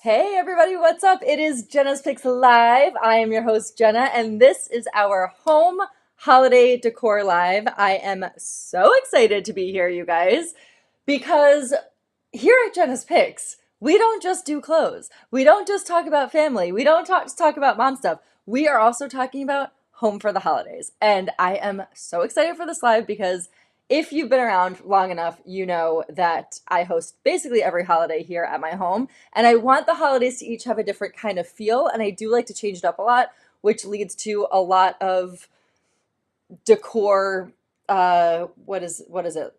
Hey everybody, what's up? It is Jenna's Picks Live. I am your host, Jenna, and this is our home holiday decor live. I am so excited to be here, you guys, because here at Jenna's Picks, we don't just do clothes. We don't just talk about family. We don't just talk about mom stuff. We are also talking about home for the holidays. And I am so excited for this live because if you've been around long enough, you know that I host basically every holiday here at my home. And I want the holidays to each have a different kind of feel. And I do like to change it up a lot, which leads to a lot of decor, what is it?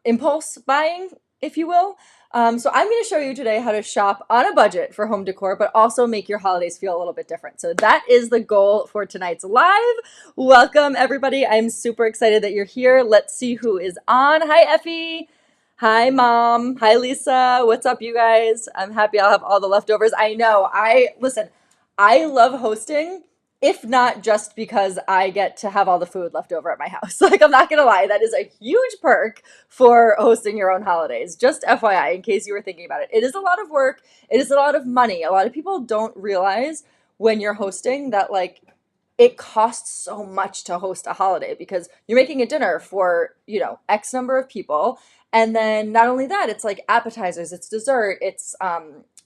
Impulse buying, if you will. So I'm going to show you today how to shop on a budget for home decor, but also make your holidays feel a little bit different. So that is the goal for tonight's live. Welcome, everybody. I'm super excited that you're here. Let's see who is on. Hi, Effie. Hi, Mom. Hi, Lisa. What's up, you guys? I'm happy I'll have all the leftovers. I know. Listen, I love hosting, if not just because I get to have all the food left over at my house. Like, I'm not gonna lie, that is a huge perk for hosting your own holidays. Just FYI, in case you were thinking about it. It is a lot of work, it is a lot of money. A lot of people don't realize when you're hosting that, like, it costs so much to host a holiday because you're making a dinner for, X number of people. And then not only that, it's like appetizers, it's dessert, it's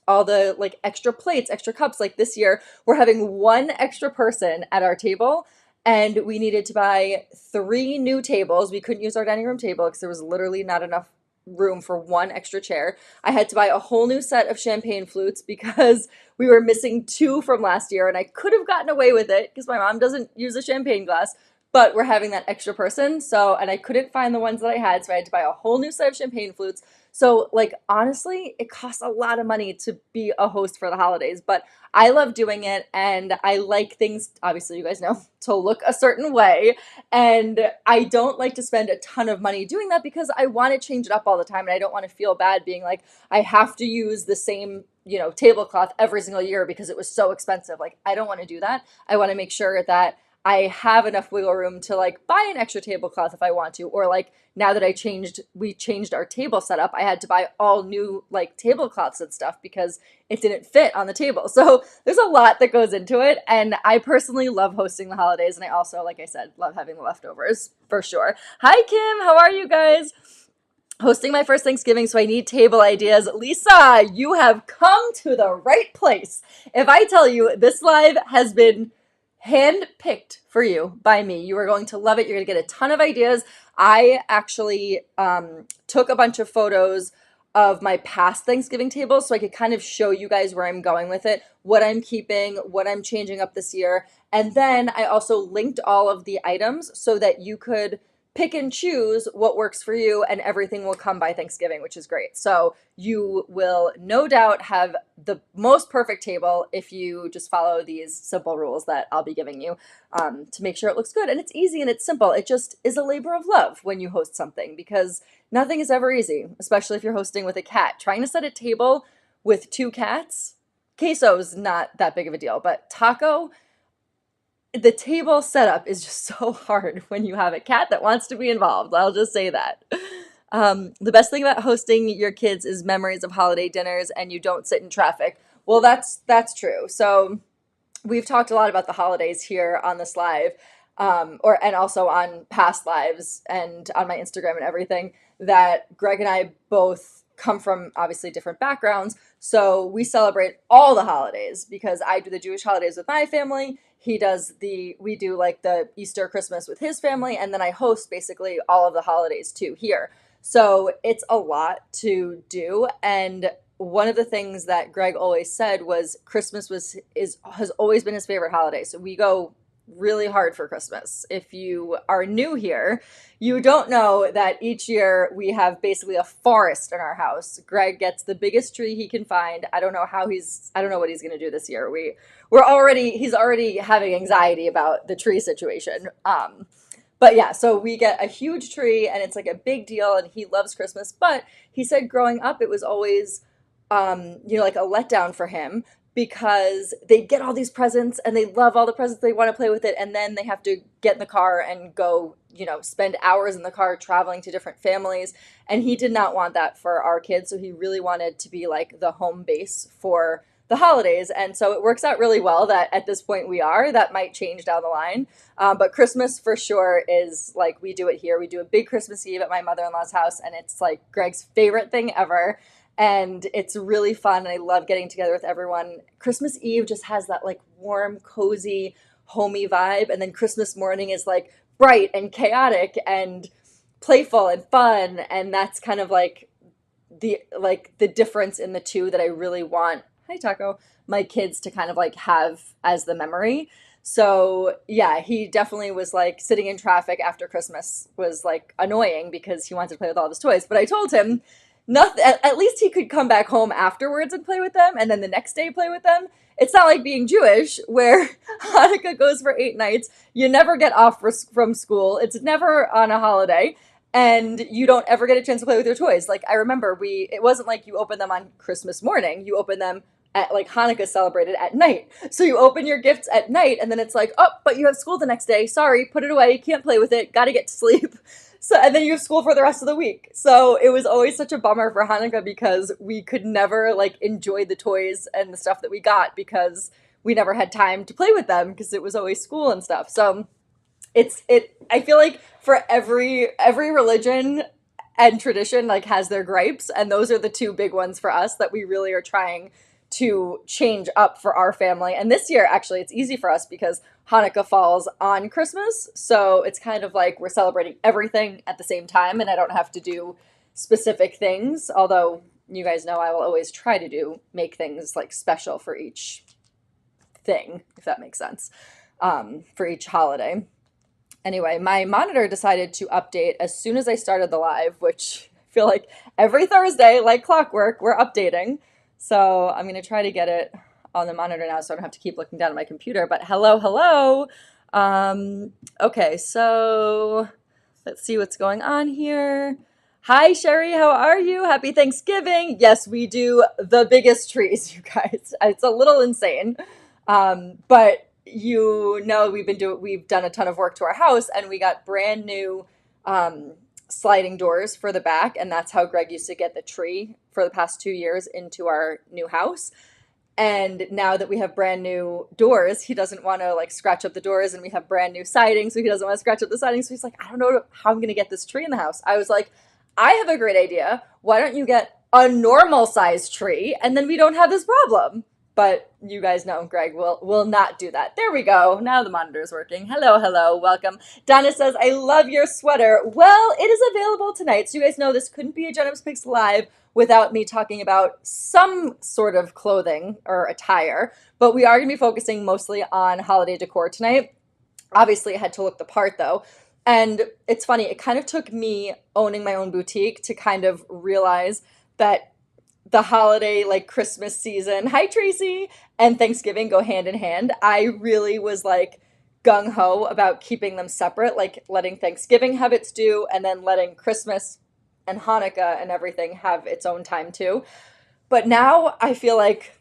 all the like extra plates, extra cups. Like this year, we're having one extra person at our table, and we needed to buy three new tables. We couldn't use our dining room table because there was literally not enough room for one extra chair. I had to buy a whole new set of champagne flutes because we were missing two from last year, and I could have gotten away with it because my mom doesn't use a champagne glass. But we're having that extra person, and I couldn't find the ones that I had, so I had to buy a whole new set of champagne flutes. So, like, honestly, it costs a lot of money to be a host for the holidays, but I love doing it, and I like things, obviously, you guys know, to look a certain way. And I don't like to spend a ton of money doing that because I want to change it up all the time, and I don't want to feel bad being like, I have to use the same, tablecloth every single year because it was so expensive. Like, I don't want to do that. I want to make sure that I have enough wiggle room to like buy an extra tablecloth if I want to, or like now that we changed our table setup, I had to buy all new like tablecloths and stuff because it didn't fit on the table. So there's a lot that goes into it. And I personally love hosting the holidays. And I also, like I said, love having the leftovers for sure. Hi, Kim. How are you guys? Hosting my first Thanksgiving, so I need table ideas. Lisa, you have come to the right place. If I tell you this live has been handpicked for you by me, you are going to love it. You're going to get a ton of ideas. I actually took a bunch of photos of my past Thanksgiving tables so I could kind of show you guys where I'm going with it, what I'm keeping, what I'm changing up this year. And then I also linked all of the items so that you could pick and choose what works for you, and everything will come by Thanksgiving, which is great. So you will no doubt have the most perfect table if you just follow these simple rules that I'll be giving you to make sure it looks good. And it's easy and it's simple. It just is a labor of love when you host something because nothing is ever easy, especially if you're hosting with a cat. Trying to set a table with two cats, queso's not that big of a deal, but taco, the table setup is just so hard when you have a cat that wants to be involved. I'll just say that. The best thing about hosting your kids is memories of holiday dinners, and you don't sit in traffic. Well, that's true. So we've talked a lot about the holidays here on this live, and also on past lives and on my Instagram and everything. That Greg and I both come from obviously different backgrounds, so we celebrate all the holidays because I do the Jewish holidays with my family. We do like the Easter, Christmas with his family, and then I host basically all of the holidays too here. So it's a lot to do. And one of the things that Greg always said was Christmas has always been his favorite holiday. So we go really hard for Christmas. If you are new here, you don't know that each year we have basically a forest in our house. Greg gets the biggest tree he can find. I don't know what he's going to do this year. He's already having anxiety about the tree situation. But yeah, so we get a huge tree and it's like a big deal and he loves Christmas. But he said growing up, it was always, like a letdown for him because they get all these presents and they love all the presents. They want to play with it. And then they have to get in the car and go, spend hours in the car traveling to different families. And he did not want that for our kids. So he really wanted to be like the home base for the holidays. And so it works out really well that at this point we are. That might change down the line. But Christmas for sure is like, we do it here. We do a big Christmas Eve at my mother-in-law's house, and it's like Greg's favorite thing ever. And it's really fun, and I love getting together with everyone. Christmas Eve just has that like warm, cozy, homey vibe. And then Christmas morning is like bright and chaotic and playful and fun. And that's kind of like the difference in the two that I really want, hi Taco, my kids to kind of like have as the memory. So yeah, he definitely was like sitting in traffic after Christmas was like annoying because he wanted to play with all of his toys. But I told him nothing, at least he could come back home afterwards and play with them, and then the next day play with them. It's not like being Jewish where Hanukkah goes for 8 nights. You never get off from school. It's never on a holiday. And you don't ever get a chance to play with your toys. Like I remember it wasn't like you open them on Christmas morning. You open them at like Hanukkah celebrated at night. So you open your gifts at night, and then it's like, oh, but you have school the next day. Sorry, put it away. You can't play with it. Got to get to sleep. So, and then you have school for the rest of the week. So it was always such a bummer for Hanukkah because we could never like enjoy the toys and the stuff that we got because we never had time to play with them because it was always school and stuff. So I feel like for every religion and tradition like has their gripes, and those are the two big ones for us that we really are trying to change up for our family. And this year, actually, it's easy for us because Hanukkah falls on Christmas. So it's kind of like we're celebrating everything at the same time, and I don't have to do specific things. Although you guys know I will always try to make things like special for each thing, if that makes sense, for each holiday. Anyway, my monitor decided to update as soon as I started the live, which I feel like every Thursday, like clockwork, we're updating. So I'm going to try to get it on the monitor now so I don't have to keep looking down at my computer. But hello. Okay, so let's see what's going on here. Hi, Sherry. How are you? Happy Thanksgiving. Yes, we do the biggest trees, you guys. It's a little insane. But we've done a ton of work to our house, and we got brand new sliding doors for the back, and that's how Greg used to get the tree for the past 2 years into our new house. And now that we have brand new doors, he doesn't want to like scratch up the doors, and we have brand new siding, so he doesn't want to scratch up the siding. So he's like, I don't know how I'm going to get this tree in the house. I was like, I have a great idea. Why don't you get a normal size tree, and then we don't have this problem? But you guys know Greg will not do that. There we go. Now the monitor is working. Hello. Welcome. Donna says, I love your sweater. Well, it is available tonight. So you guys know this couldn't be a Jenna's Picks Live without me talking about some sort of clothing or attire. But we are going to be focusing mostly on holiday decor tonight. Obviously, I had to look the part, though. And it's funny. It kind of took me owning my own boutique to kind of realize that the holiday, like Christmas season, hi Tracy, and Thanksgiving go hand in hand. I really was like gung-ho about keeping them separate, like letting Thanksgiving have its due and then letting Christmas and Hanukkah and everything have its own time too. But now I feel like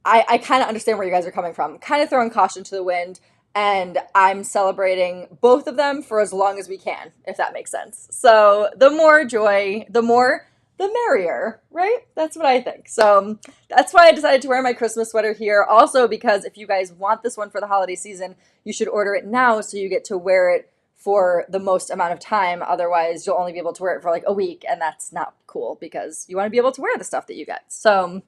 I kind of understand where you guys are coming from, kind of throwing caution to the wind, and I'm celebrating both of them for as long as we can, if that makes sense. So the more joy, the merrier, right? That's what I think. So that's why I decided to wear my Christmas sweater here. Also, because if you guys want this one for the holiday season, you should order it now so you get to wear it for the most amount of time. Otherwise, you'll only be able to wear it for like a week, and that's not cool because you want to be able to wear the stuff that you get. So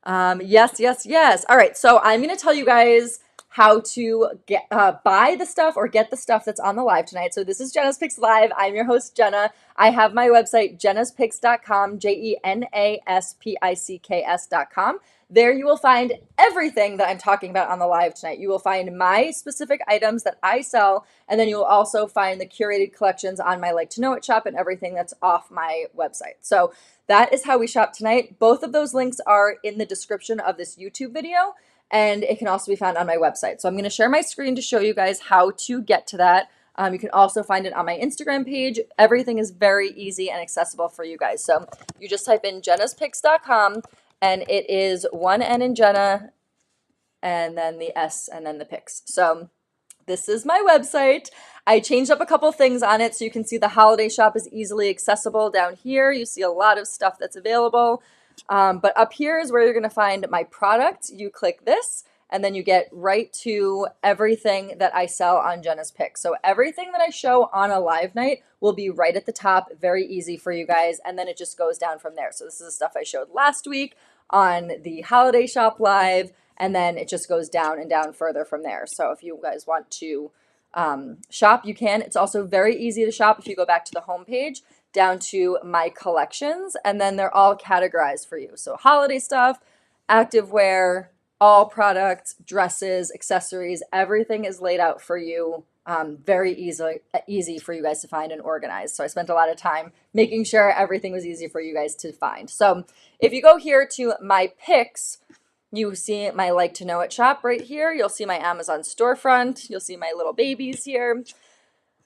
yes. All right, so I'm going to tell you guys how to get buy the stuff or get the stuff that's on the live tonight. So this is Jenna's Picks Live. I'm your host, Jena. I have my website, jennaspicks.com, JENASPICKS.com. There you will find everything that I'm talking about on the live tonight. You will find my specific items that I sell, and then you will also find the curated collections on my Like to Know It shop and everything that's off my website. So that is how we shop tonight. Both of those links are in the description of this YouTube video, and it can also be found on my website. So I'm going to share my screen to show you guys how to get to that. You can also find it on my Instagram page. Everything is very easy and accessible for you guys. So you just type in jennaspicks.com, and it is one N in Jena, and then the S, and then the Picks. So this is my website. I changed up a couple things on it so you can see the holiday shop is easily accessible down here. You see a lot of stuff that's available. But up here is where you're going to find my products. You click this, and then you get right to everything that I sell on Jena's Picks. So everything that I show on a live night will be right at the top, very easy for you guys, and then it just goes down from there. So this is the stuff I showed last week on the holiday shop live, and then it just goes down and down further from there. So if you guys want to shop, you can. It's also very easy to shop if you go back to the homepage down to my collections, and then they're all categorized for you. So holiday stuff, activewear, all products, dresses, accessories, everything is laid out for you. Very easy for you guys to find and organize. So I spent a lot of time making sure everything was easy for you guys to find. So if you go here to my picks, you see my like to know it shop right here. You'll see my Amazon storefront. You'll see my little babies here.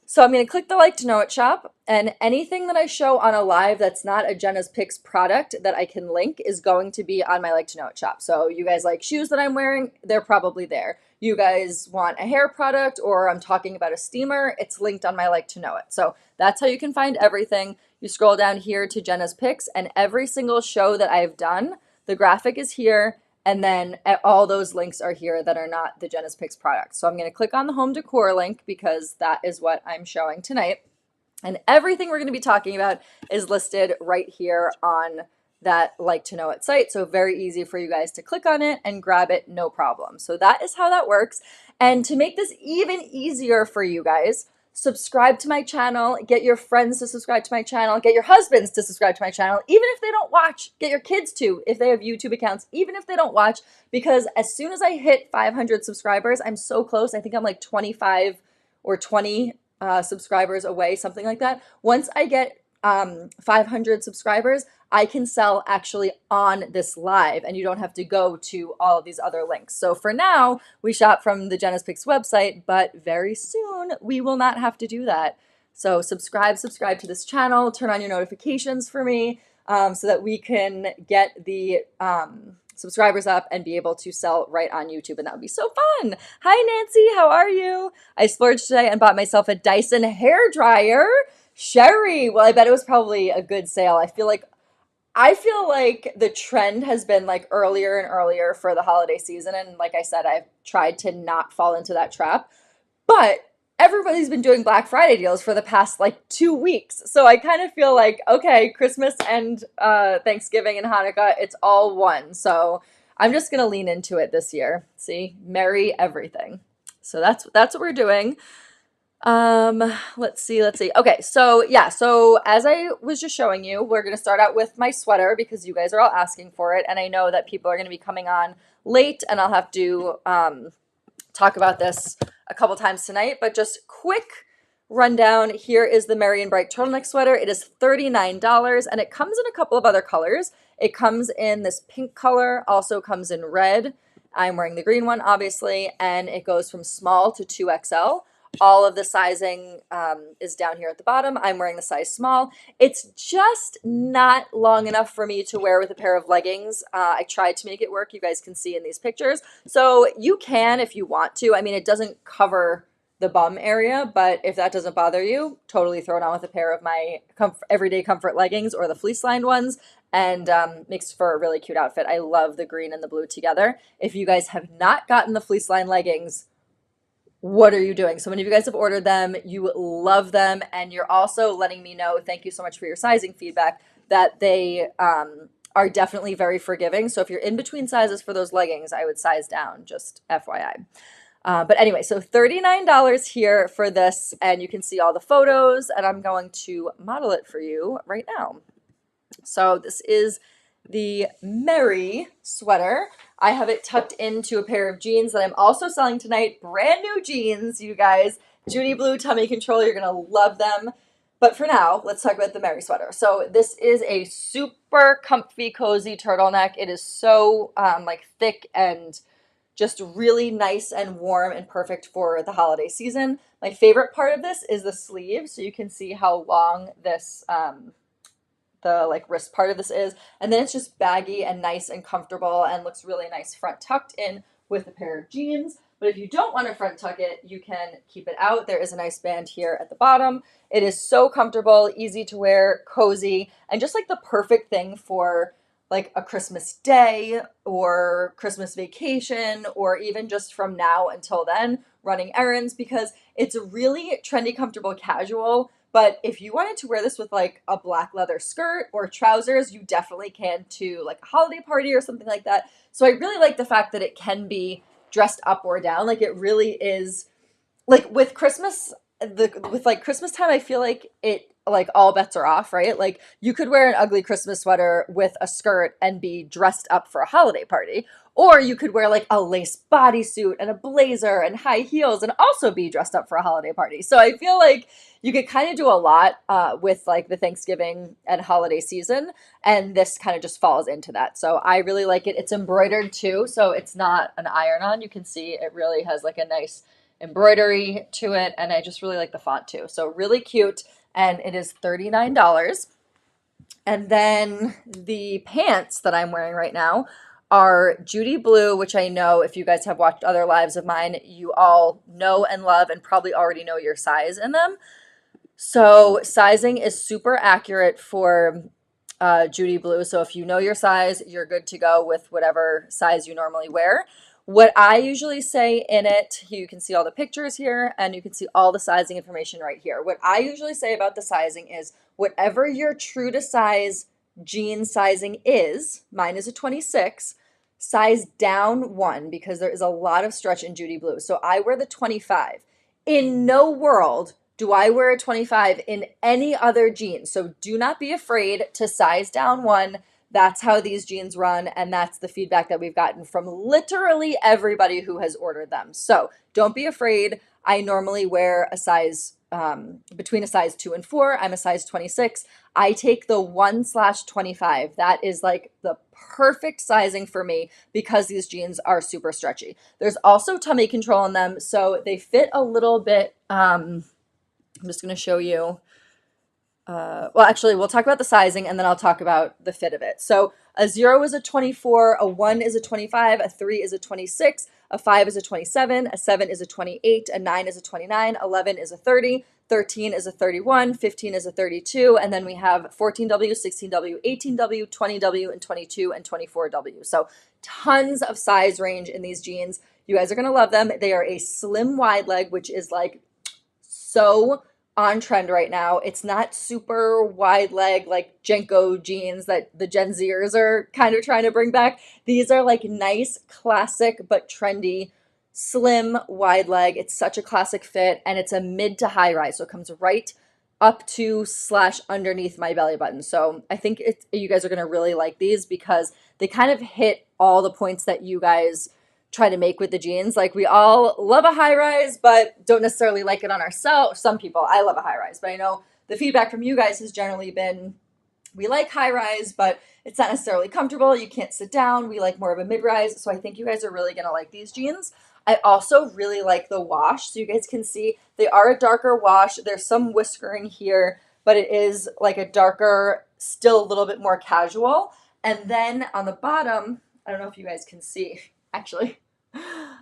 So I'm going to click the like to know it shop, and anything that I show on a live that's not a Jena's Picks product that I can link is going to be on my like to know it shop. So you guys like shoes that I'm wearing, they're probably there. You guys want a hair product, or I'm talking about a steamer, it's linked on my like to know it. So that's how you can find everything. You scroll down here to Jena's Picks, and every single show that I've done, the graphic is here. And then all those links are here that are not the Jena's Picks products. So I'm going to click on the home decor link because that is what I'm showing tonight. And everything we're going to be talking about is listed right here on that like to know it site. So very easy for you guys to click on it and grab it, no problem. So that is how that works. And to make this even easier for you guys, subscribe to my channel, get your friends to subscribe to my channel, get your husbands to subscribe to my channel, even if they don't watch, get your kids to, if they have YouTube accounts, even if they don't watch, because as soon as I hit 500 subscribers, I'm so close. I think I'm like 25 or 20 subscribers away, something like that. Once I get 500 subscribers, I can sell actually on this live, and you don't have to go to all of these other links. So for now, we shop from the Jena's Picks website, but very soon we will not have to do that. So subscribe to this channel, turn on your notifications for me, so that we can get the subscribers up and be able to sell right on YouTube, and that would be so fun. Hi Nancy, how are you? I splurged today and bought myself a Dyson hair dryer. Sherry, well, I bet it was probably a good sale. I feel like the trend has been like earlier and earlier for the holiday season. And like I said, I've tried to not fall into that trap. But everybody's been doing Black Friday deals for the past like 2 weeks. So I kind of feel like, okay, Christmas and Thanksgiving and Hanukkah, it's all one. So I'm just going to lean into it this year. See, merry everything. So that's what we're doing. Let's see. Okay, so yeah, so as I was just showing you, we're going to start out with my sweater because you guys are all asking for it, and I know that people are going to be coming on late, and I'll have to talk about this a couple times tonight, but just quick rundown. Here is the Merry and Bright turtleneck sweater. It is $39, and it comes in a couple of other colors. It comes in this pink color, also comes in red. I'm wearing the green one, obviously, and it goes from small to 2XL. All of the sizing is down here at the bottom. I'm wearing the size small. It's just not long enough for me to wear with a pair of leggings. I tried to make it work. You guys can see in these pictures. So you can if you want to. I mean, it doesn't cover the bum area, but if that doesn't bother you, totally throw it on with a pair of my everyday comfort leggings or the fleece lined ones, and makes for a really cute outfit. I love the green and the blue together. If you guys have not gotten the fleece lined leggings, what are you doing? So many of you guys have ordered them, you love them, and you're also letting me know, thank you so much for your sizing feedback, that they are definitely very forgiving. So if you're in between sizes for those leggings, I would size down, just FYI. But anyway, so $39 here for this, and you can see all the photos, and I'm going to model it for you right now. So this is the Merry sweater. I have it tucked into a pair of jeans that I'm also selling tonight. Brand new jeans, you guys. Judy Blue Tummy Control. You're going to love them. But for now, let's talk about the Merry sweater. So this is a super comfy, cozy turtleneck. It is so like thick and just really nice and warm and perfect for the holiday season. My favorite part of this is the sleeve. So you can see how long this the like wrist part of this is, and then it's just baggy and nice and comfortable and looks really nice front tucked in with a pair of jeans. But if you don't want to front tuck it, you can keep it out. There is a nice band here at the bottom. It is so comfortable, easy to wear, cozy, and just like the perfect thing for like a Christmas day or Christmas vacation, or even just from now until then, running errands, because it's really trendy, comfortable, casual. But if you wanted to wear this with like a black leather skirt or trousers, you definitely can to like a holiday party or something like that. So I really like the fact that it can be dressed up or down. Like it really is like with Christmas, with like Christmas time, I feel like it like all bets are off, right? Like you could wear an ugly Christmas sweater with a skirt and be dressed up for a holiday party, or you could wear like a lace bodysuit and a blazer and high heels and also be dressed up for a holiday party. So I feel like you could kind of do a lot with like the Thanksgiving and holiday season, and this kind of just falls into that. So I really like it. It's embroidered too, so it's not an iron-on. You can see it really has like a nice embroidery to it, and I just really like the font too. So really cute, and it is $39. And then the pants that I'm wearing right now are Judy Blue, which I know if you guys have watched other lives of mine, you all know and love and probably already know your size in them. So sizing is super accurate for Judy Blue. So if you know your size, you're good to go with whatever size you normally wear. What I usually say in it, you can see all the pictures here and you can see all the sizing information right here. What I usually say about the sizing is whatever your true to size jean sizing is, mine is a 26, size down one because there is a lot of stretch in Judy Blue. So I wear the 25. In no world do I wear a 25 in any other jeans. So do not be afraid to size down one. That's how these jeans run, and that's the feedback that we've gotten from literally everybody who has ordered them. So don't be afraid. I normally wear a size between a size 2 and 4. I'm a size 26. I take the 1/25. That is like the perfect sizing for me because these jeans are super stretchy. There's also tummy control in them, so they fit a little bit. I'm just going to show you. Well, actually, we'll talk about the sizing and then I'll talk about the fit of it. So a 0 is a 24, a 1 is a 25, a 3 is a 26, a 5 is a 27, a 7 is a 28, a 9 is a 29, 11 is a 30, 13 is a 31, 15 is a 32, and then we have 14W, 16W, 18W, 20W, and 22 and 24W. So tons of size range in these jeans. You guys are going to love them. They are a slim wide leg, which is like so on trend right now. It's not super wide leg like Jenko jeans that the Gen Zers are kind of trying to bring back. These are like nice, classic, but trendy, slim, wide leg. It's such a classic fit, and it's a mid to high rise. So it comes right up to / underneath my belly button. So I think you guys are going to really like these because they kind of hit all the points that you guys try to make with the jeans. Like we all love a high rise, but don't necessarily like it on ourselves. Some people, I love a high rise, but I know the feedback from you guys has generally been, we like high rise, but it's not necessarily comfortable. You can't sit down. We like more of a mid rise. So I think you guys are really going to like these jeans. I also really like the wash. So you guys can see they are a darker wash. There's some whiskering here, but it is like a darker, still a little bit more casual. And then on the bottom, I don't know if you guys can see. Actually,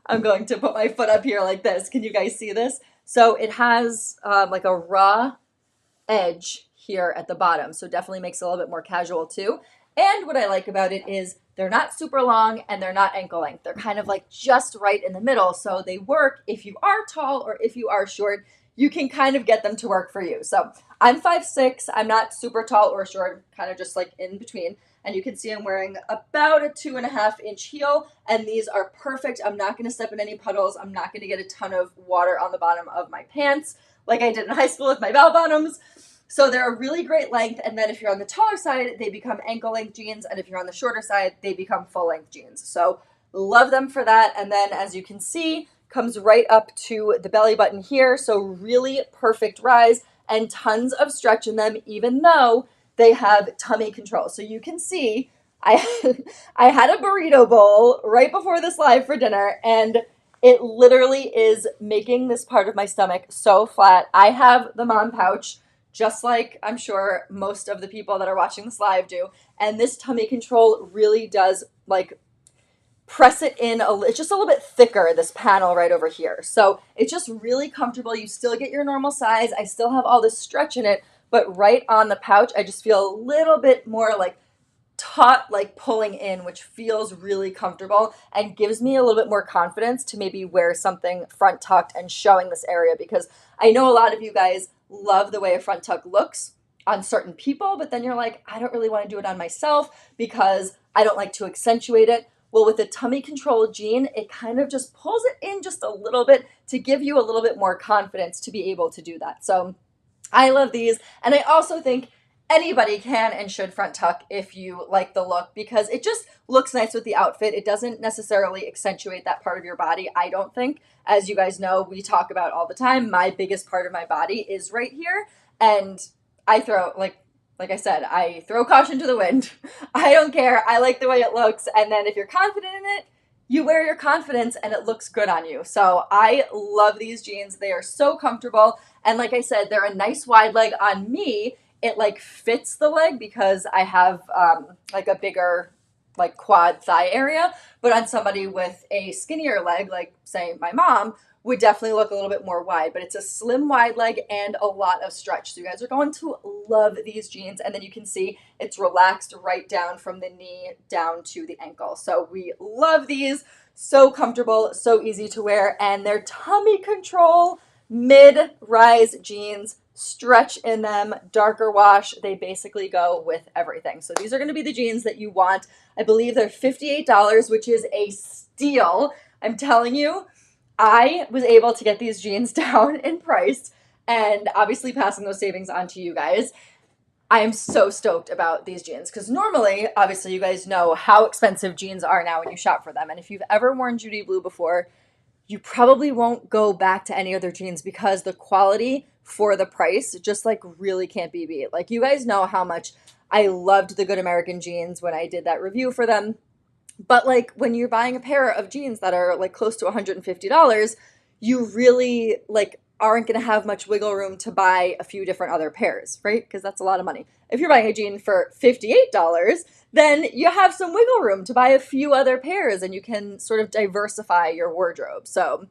I'm going to put my foot up here like this. Can you guys see this? So it has like a raw edge here at the bottom. So definitely makes it a little bit more casual too. And what I like about it is they're not super long and they're not ankle length. They're kind of like just right in the middle. So they work if you are tall or if you are short, you can kind of get them to work for you. So I'm 5'6". I'm not super tall or short, kind of just like in between. And you can see I'm wearing about a 2.5-inch heel, and these are perfect. I'm not going to step in any puddles. I'm not going to get a ton of water on the bottom of my pants like I did in high school with my bell bottoms. So they're a really great length, and then if you're on the taller side, they become ankle-length jeans, and if you're on the shorter side, they become full-length jeans. So love them for that, and then as you can see, comes right up to the belly button here, so really perfect rise, and tons of stretch in them, even though they have tummy control. So you can see I had a burrito bowl right before this live for dinner, and it literally is making this part of my stomach so flat. I have the mom pouch, just like I'm sure most of the people that are watching this live do. And this tummy control really does like press it in it's just a little bit thicker, this panel right over here. So it's just really comfortable. You still get your normal size. I still have all this stretch in it, but right on the pouch, I just feel a little bit more like taut, like pulling in, which feels really comfortable and gives me a little bit more confidence to maybe wear something front tucked and showing this area, because I know a lot of you guys love the way a front tuck looks on certain people, but then you're like, I don't really want to do it on myself because I don't like to accentuate it. Well, with the tummy control jean, it kind of just pulls it in just a little bit to give you a little bit more confidence to be able to do that. So I love these. And I also think anybody can and should front tuck if you like the look, because it just looks nice with the outfit. It doesn't necessarily accentuate that part of your body, I don't think. As you guys know, we talk about all the time, my biggest part of my body is right here. And I throw, like I said, I throw caution to the wind. I don't care. I like the way it looks. And then if you're confident in it, you wear your confidence and it looks good on you. So I love these jeans. They are so comfortable. And like I said, they're a nice wide leg on me. It like fits the leg because I have like a bigger like quad thigh area, but on somebody with a skinnier leg, like say my mom, would definitely look a little bit more wide. But it's a slim wide leg and a lot of stretch. So you guys are going to love these jeans. And then you can see it's relaxed right down from the knee down to the ankle. So we love these. So comfortable, so easy to wear, and their tummy control mid-rise jeans, stretch in them, darker wash. They basically go with everything. So these are going to be the jeans that you want. I believe they're $58, which is a steal. I'm telling you, I was able to get these jeans down in price and obviously passing those savings on to you guys. I am so stoked about these jeans because normally, obviously, you guys know how expensive jeans are now when you shop for them. And if you've ever worn Judy Blue before, you probably won't go back to any other jeans because the quality for the price just like really can't be beat. Like you guys know how much I loved the Good American jeans when I did that review for them. But like when you're buying a pair of jeans that are like close to $150, you really like aren't going to have much wiggle room to buy a few different other pairs, right? Because that's a lot of money. If you're buying a jean for $58, then you have some wiggle room to buy a few other pairs and you can sort of diversify your wardrobe. So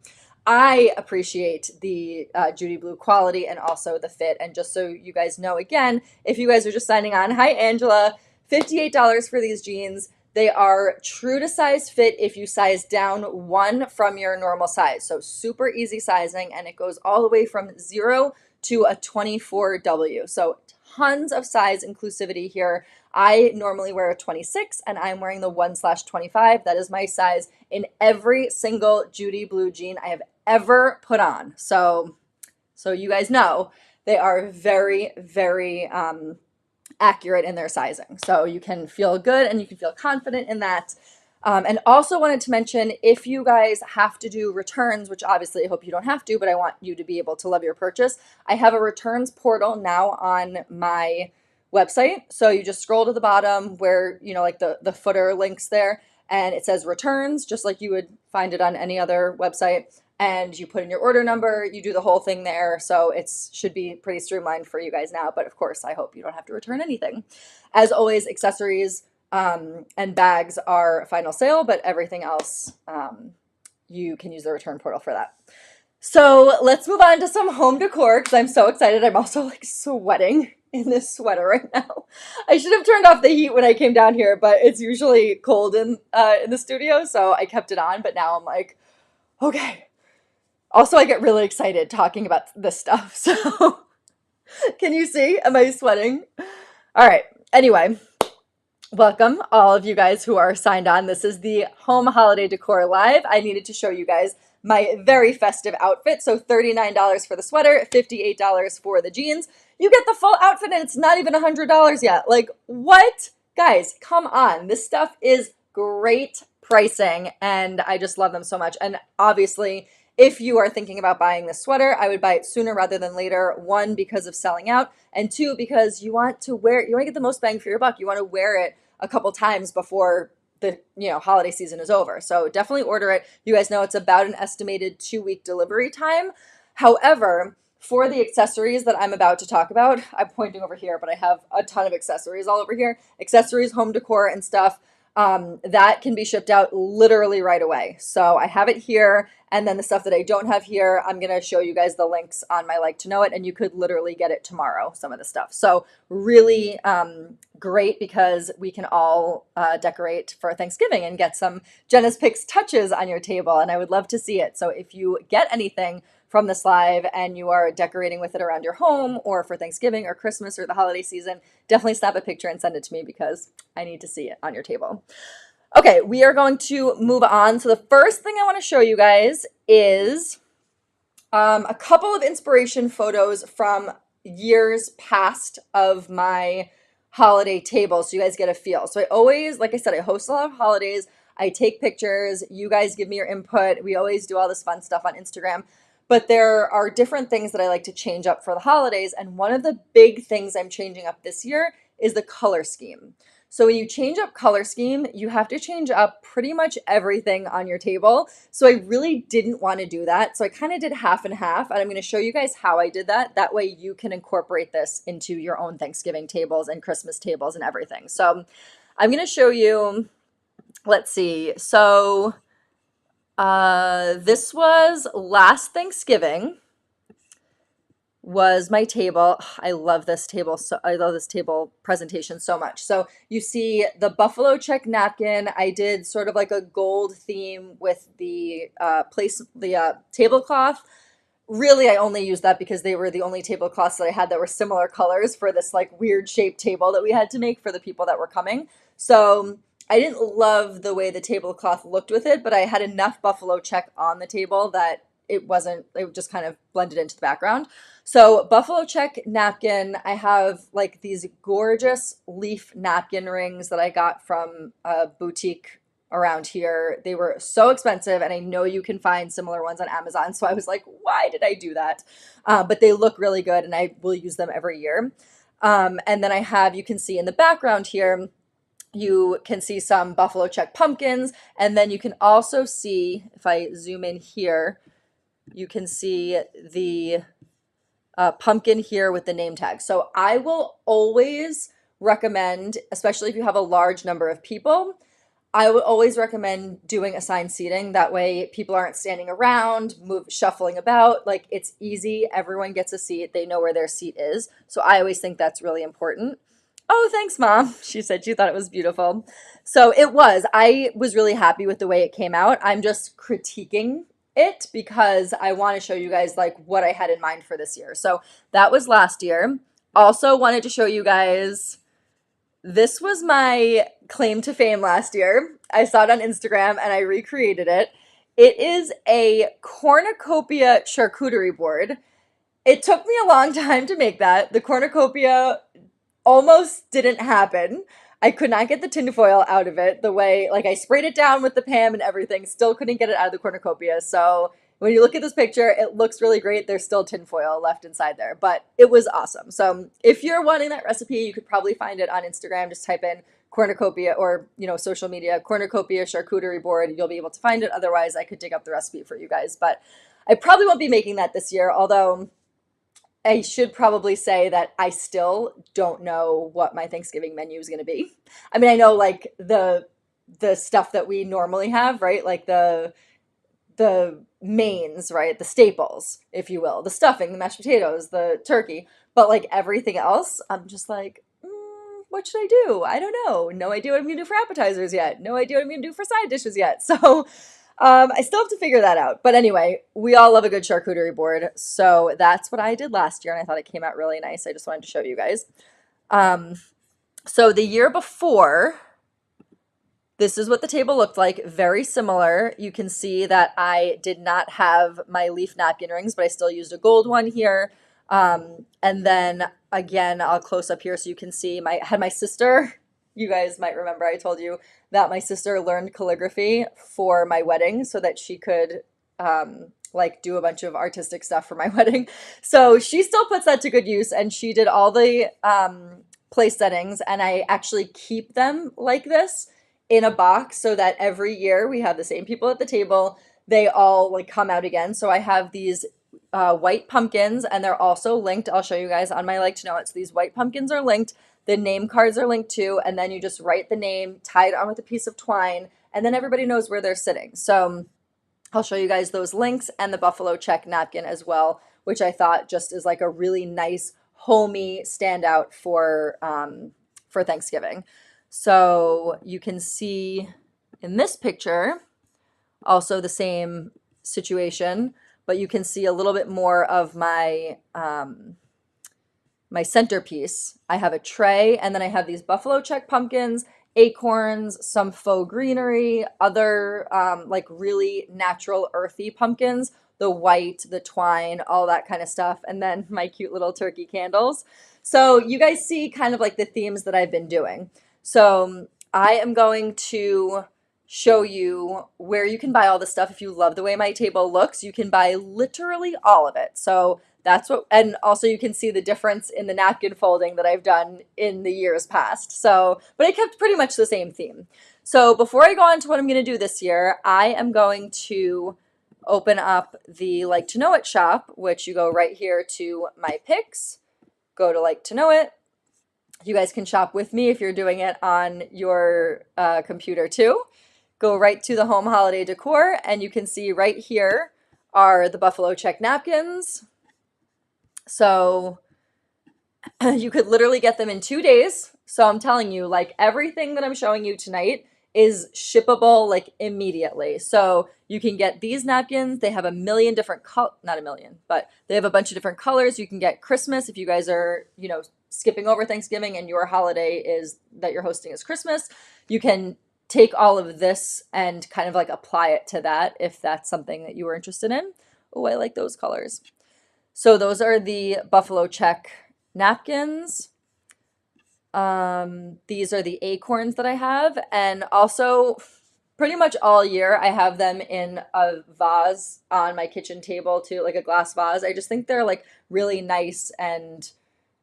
I appreciate the Judy Blue quality and also the fit. And just so you guys know, again, if you guys are just signing on, hi, Angela, $58 for these jeans. They are true to size fit if you size down one from your normal size. So super easy sizing, and it goes all the way from 0 to a 24W. So tons of size inclusivity here. I normally wear a 26 and I'm wearing the 1/25. That is my size in every single Judy Blue jean I have ever put on. So you guys know they are very, very accurate in their sizing. So you can feel good and you can feel confident in that. And also wanted to mention, if you guys have to do returns, which obviously I hope you don't have to, but I want you to be able to love your purchase, I have a returns portal now on my website. So you just scroll to the bottom where, you know, like the footer links there, and it says returns, just like you would find it on any other website. And you put in your order number, you do the whole thing there. So it should be pretty streamlined for you guys now. But of course, I hope you don't have to return anything. As always, accessories and bags are final sale, but everything else, you can use the return portal for that. So let's move on to some home decor because I'm so excited. I'm also like sweating in this sweater right now. I should have turned off the heat when I came down here, but it's usually cold in the studio, so I kept it on. But now I'm like, okay. Also, I get really excited talking about this stuff. So can you see? Am I sweating? All right. Anyway, welcome all of you guys who are signed on. This is the Home Holiday Decor Live. I needed to show you guys my very festive outfit. So $39 for the sweater, $58 for the jeans. You get the full outfit and it's not even $100 yet. Like, what? Guys, come on. This stuff is great pricing and I just love them so much. And obviously, if you are thinking about buying this sweater, I would buy it sooner rather than later. One, because of selling out, and two, because you want to get the most bang for your buck. You want to wear it a couple times before the holiday season is over. So definitely order it. You guys know it's about an estimated 2-week delivery time. However, for the accessories that I'm about to talk about, I'm pointing over here, but I have a ton of accessories all over here. Accessories, home decor, and stuff. that can be shipped out literally right away. So I have it here. And then the stuff that I don't have here, I'm going to show you guys the links on my Like to Know It, and you could literally get it tomorrow, some of the stuff. So really great, because we can all decorate for Thanksgiving and get some Jena's Picks touches on your table, and I would love to see it. So if you get anything from this live and you are decorating with it around your home or for Thanksgiving or Christmas or the holiday season, definitely snap a picture and send it to me, because I need to see it on your table. Okay, we are going to move on. So the first thing I want to show you guys is a couple of inspiration photos from years past of my holiday table, so you guys get a feel. So I always, like I said, I host a lot of holidays. I take pictures. You guys give me your input. We always do all this fun stuff on Instagram. But there are different things that I like to change up for the holidays. And one of the big things I'm changing up this year is the color scheme. So when you change up color scheme, you have to change up pretty much everything on your table. So I really didn't want to do that. So I kind of did half and half, and I'm going to show you guys how I did that. That way you can incorporate this into your own Thanksgiving tables and Christmas tables and everything. So I'm going to show you, let's see. So this was last Thanksgiving. Was my table. I love this table. So I love this table presentation so much. So you see the buffalo check napkin. I did sort of like a gold theme with the tablecloth. Really, I only used that because they were the only tablecloths that I had that were similar colors for this like weird shaped table that we had to make for the people that were coming. So I didn't love the way the tablecloth looked with it, but I had enough buffalo check on the table that it just kind of blended into the background. So buffalo check napkin, I have like these gorgeous leaf napkin rings that I got from a boutique around here. They were so expensive, and I know you can find similar ones on Amazon. So I was like, why did I do that? But they look really good, and I will use them every year. And then I have, you can see in the background here, you can see some buffalo check pumpkins. And then you can also see, if I zoom in here, you can see the pumpkin here with the name tag. So I will always recommend, especially if you have a large number of people, I would always recommend doing assigned seating. That way people aren't standing around, shuffling about. Like, it's easy. Everyone gets a seat. They know where their seat is. So I always think that's really important. Oh, thanks, Mom. She said she thought it was beautiful. So it was. I was really happy with the way it came out. I'm just critiquing it because I want to show you guys like what I had in mind for this year. So that was last year. Also wanted to show you guys, this was my claim to fame last year. I saw it on Instagram and I recreated it. It is a cornucopia charcuterie board. It took me a long time to make that. The cornucopia almost didn't happen. I could not get the tinfoil out of it the way, like, I sprayed it down with the Pam and everything, still couldn't get it out of the cornucopia. So when you look at this picture, it looks really great. There's still tinfoil left inside there, but it was awesome. So if you're wanting that recipe, you could probably find it on Instagram. Just type in cornucopia or, social media, cornucopia charcuterie board. You'll be able to find it. Otherwise, I could dig up the recipe for you guys, but I probably won't be making that this year, although I should probably say that I still don't know what my Thanksgiving menu is going to be. I mean, I know like the stuff that we normally have, right? Like the mains, right? The staples, if you will, the stuffing, the mashed potatoes, the turkey, but like everything else, I'm just like, what should I do? I don't know. No idea what I'm going to do for appetizers yet. No idea what I'm going to do for side dishes yet. So I still have to figure that out. But anyway, we all love a good charcuterie board. So that's what I did last year, and I thought it came out really nice. I just wanted to show you guys. So the year before, this is what the table looked like. Very similar. You can see that I did not have my leaf napkin rings, but I still used a gold one here. And then again, I'll close up here so you can see had my sister. You guys might remember I told you that my sister learned calligraphy for my wedding so that she could do a bunch of artistic stuff for my wedding. So she still puts that to good use, and she did all the place settings, and I actually keep them like this in a box so that every year we have the same people at the table. They all come out again. So I have these white pumpkins, and they're also linked. I'll show you guys on my Like to Know It. So these white pumpkins are linked. The name cards are linked to, and then you just write the name, tie it on with a piece of twine, and then everybody knows where they're sitting. So I'll show you guys those links and the buffalo check napkin as well, which I thought just is like a really nice homey standout for Thanksgiving. So you can see in this picture also the same situation, but you can see a little bit more of my centerpiece. I have a tray, and then I have these buffalo check pumpkins, acorns, some faux greenery, other like really natural earthy pumpkins, the white, the twine, all that kind of stuff, and then my cute little turkey candles. So you guys see kind of like the themes that I've been doing. So I am going to show you where you can buy all this stuff. If you love the way my table looks, you can buy literally all of it. So that's what, and also you can see the difference in the napkin folding that I've done in the years past. So, but I kept pretty much the same theme. So before I go on to what I'm going to do this year, I am going to open up the Like to Know It shop, which you go right here to my picks, go to Like to Know It. You guys can shop with me if you're doing it on your computer too. Go right to the home holiday decor, and you can see right here are the buffalo check napkins. So you could literally get them in 2 days. So I'm telling you, like everything that I'm showing you tonight is shippable like immediately. So you can get these napkins. They have a million different not a million, but they have a bunch of different colors. You can get Christmas if you guys are, skipping over Thanksgiving and your holiday is that you're hosting is Christmas. You can take all of this and kind of like apply it to that if that's something that you were interested in. Oh, I like those colors. So those are the buffalo check napkins. These are the acorns that I have, and also pretty much all year I have them in a vase on my kitchen table too, like a glass vase. I just think they're like really nice and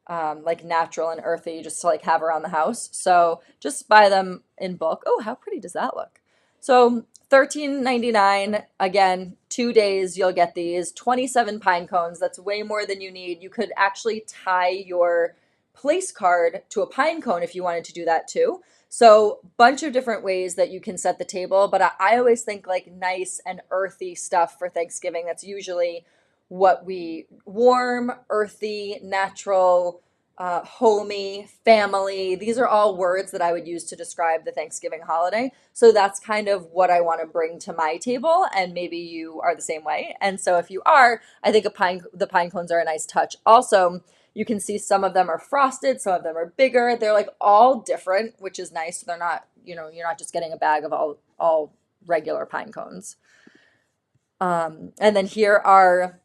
like natural and earthy just to like have around the house. So just buy them in bulk. Oh, how pretty does that look? So $13.99, again, 2 days you'll get these 27 pine cones. That's way more than you need. You could actually tie your place card to a pine cone if you wanted to do that too. So bunch of different ways that you can set the table, but I always think like nice and earthy stuff for Thanksgiving. That's usually what we warm, earthy, natural, homey, family. These are all words that I would use to describe the Thanksgiving holiday. So that's kind of what I want to bring to my table, and maybe you are the same way. And so if you are, I think the pine cones are a nice touch. Also, you can see some of them are frosted, some of them are bigger. They're like all different, which is nice. So they're not, you're not just getting a bag of all regular pine cones. And then here are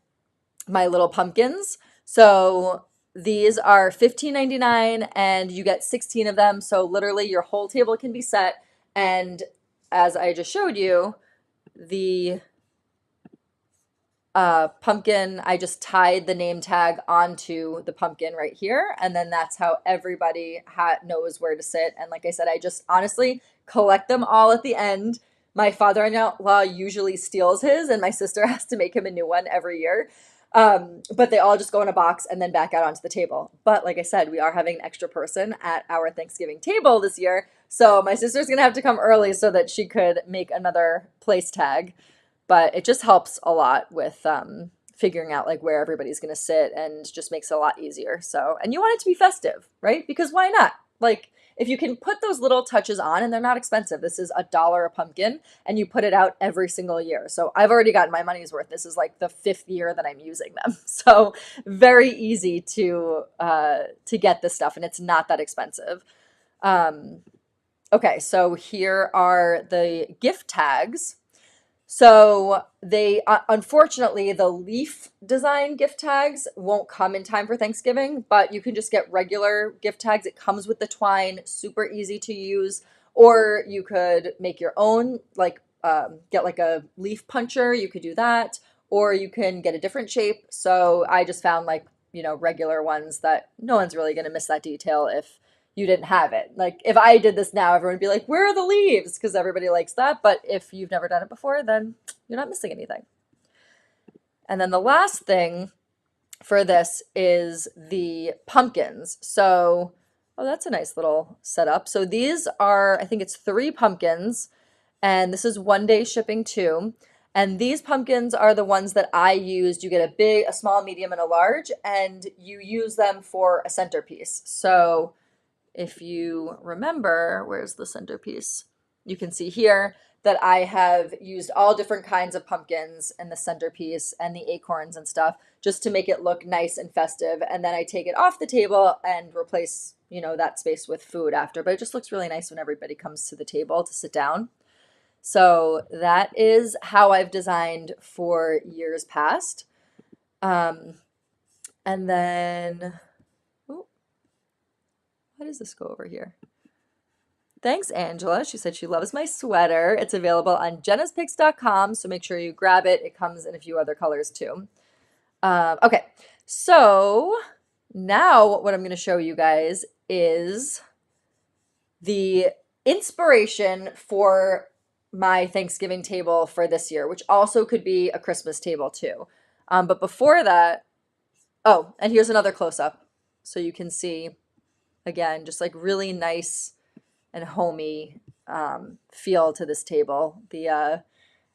my little pumpkins. So these are $15.99 and you get 16 of them. So literally your whole table can be set. And as I just showed you, the pumpkin, I just tied the name tag onto the pumpkin right here. And then that's how everybody knows where to sit. And like I said, I just honestly collect them all at the end. My father-in-law usually steals his, and my sister has to make him a new one every year. But they all just go in a box and then back out onto the table. But like I said, we are having an extra person at our Thanksgiving table this year. So my sister's going to have to come early so that she could make another place tag. But it just helps a lot with figuring out like where everybody's going to sit, and just makes it a lot easier. So, and you want it to be festive, right? Because why not? Like if you can put those little touches on, and they're not expensive. This is $1 a pumpkin, and you put it out every single year. So I've already gotten my money's worth. This is like the 5th year that I'm using them. So very easy to get this stuff, and it's not that expensive. Okay, so here are the gift tags. So they, unfortunately, the leaf design gift tags won't come in time for Thanksgiving, but you can just get regular gift tags. It comes with the twine, super easy to use. Or you could make your own, like get like a leaf puncher. You could do that, or you can get a different shape. So I just found like, regular ones that no one's really going to miss that detail if you didn't have it. Like if I did this now, everyone would be like, where are the leaves? Because everybody likes that. But if you've never done it before, then you're not missing anything. And then the last thing for this is the pumpkins. So Oh, that's a nice little setup. So these are, I think it's 3 pumpkins, and this is 1 day shipping too. And these pumpkins are the ones that I used. You get a big, a small, medium, and a large, and you use them for a centerpiece. So if you remember, where's the centerpiece? You can see here that I have used all different kinds of pumpkins in the centerpiece and the acorns and stuff just to make it look nice and festive. And then I take it off the table and replace, that space with food after. But it just looks really nice when everybody comes to the table to sit down. So that is how I've designed for years past. Um, and then, ooh, how does this go over here? Thanks, Angela. She said she loves my sweater. It's available on jennaspicks.com, so make sure you grab it. It comes in a few other colors too. Okay, so now what I'm going to show you guys is the inspiration for my Thanksgiving table for this year, which also could be a Christmas table too. But before that, oh, and here's another close-up. So you can see, again, just like really nice and homey feel to this table. The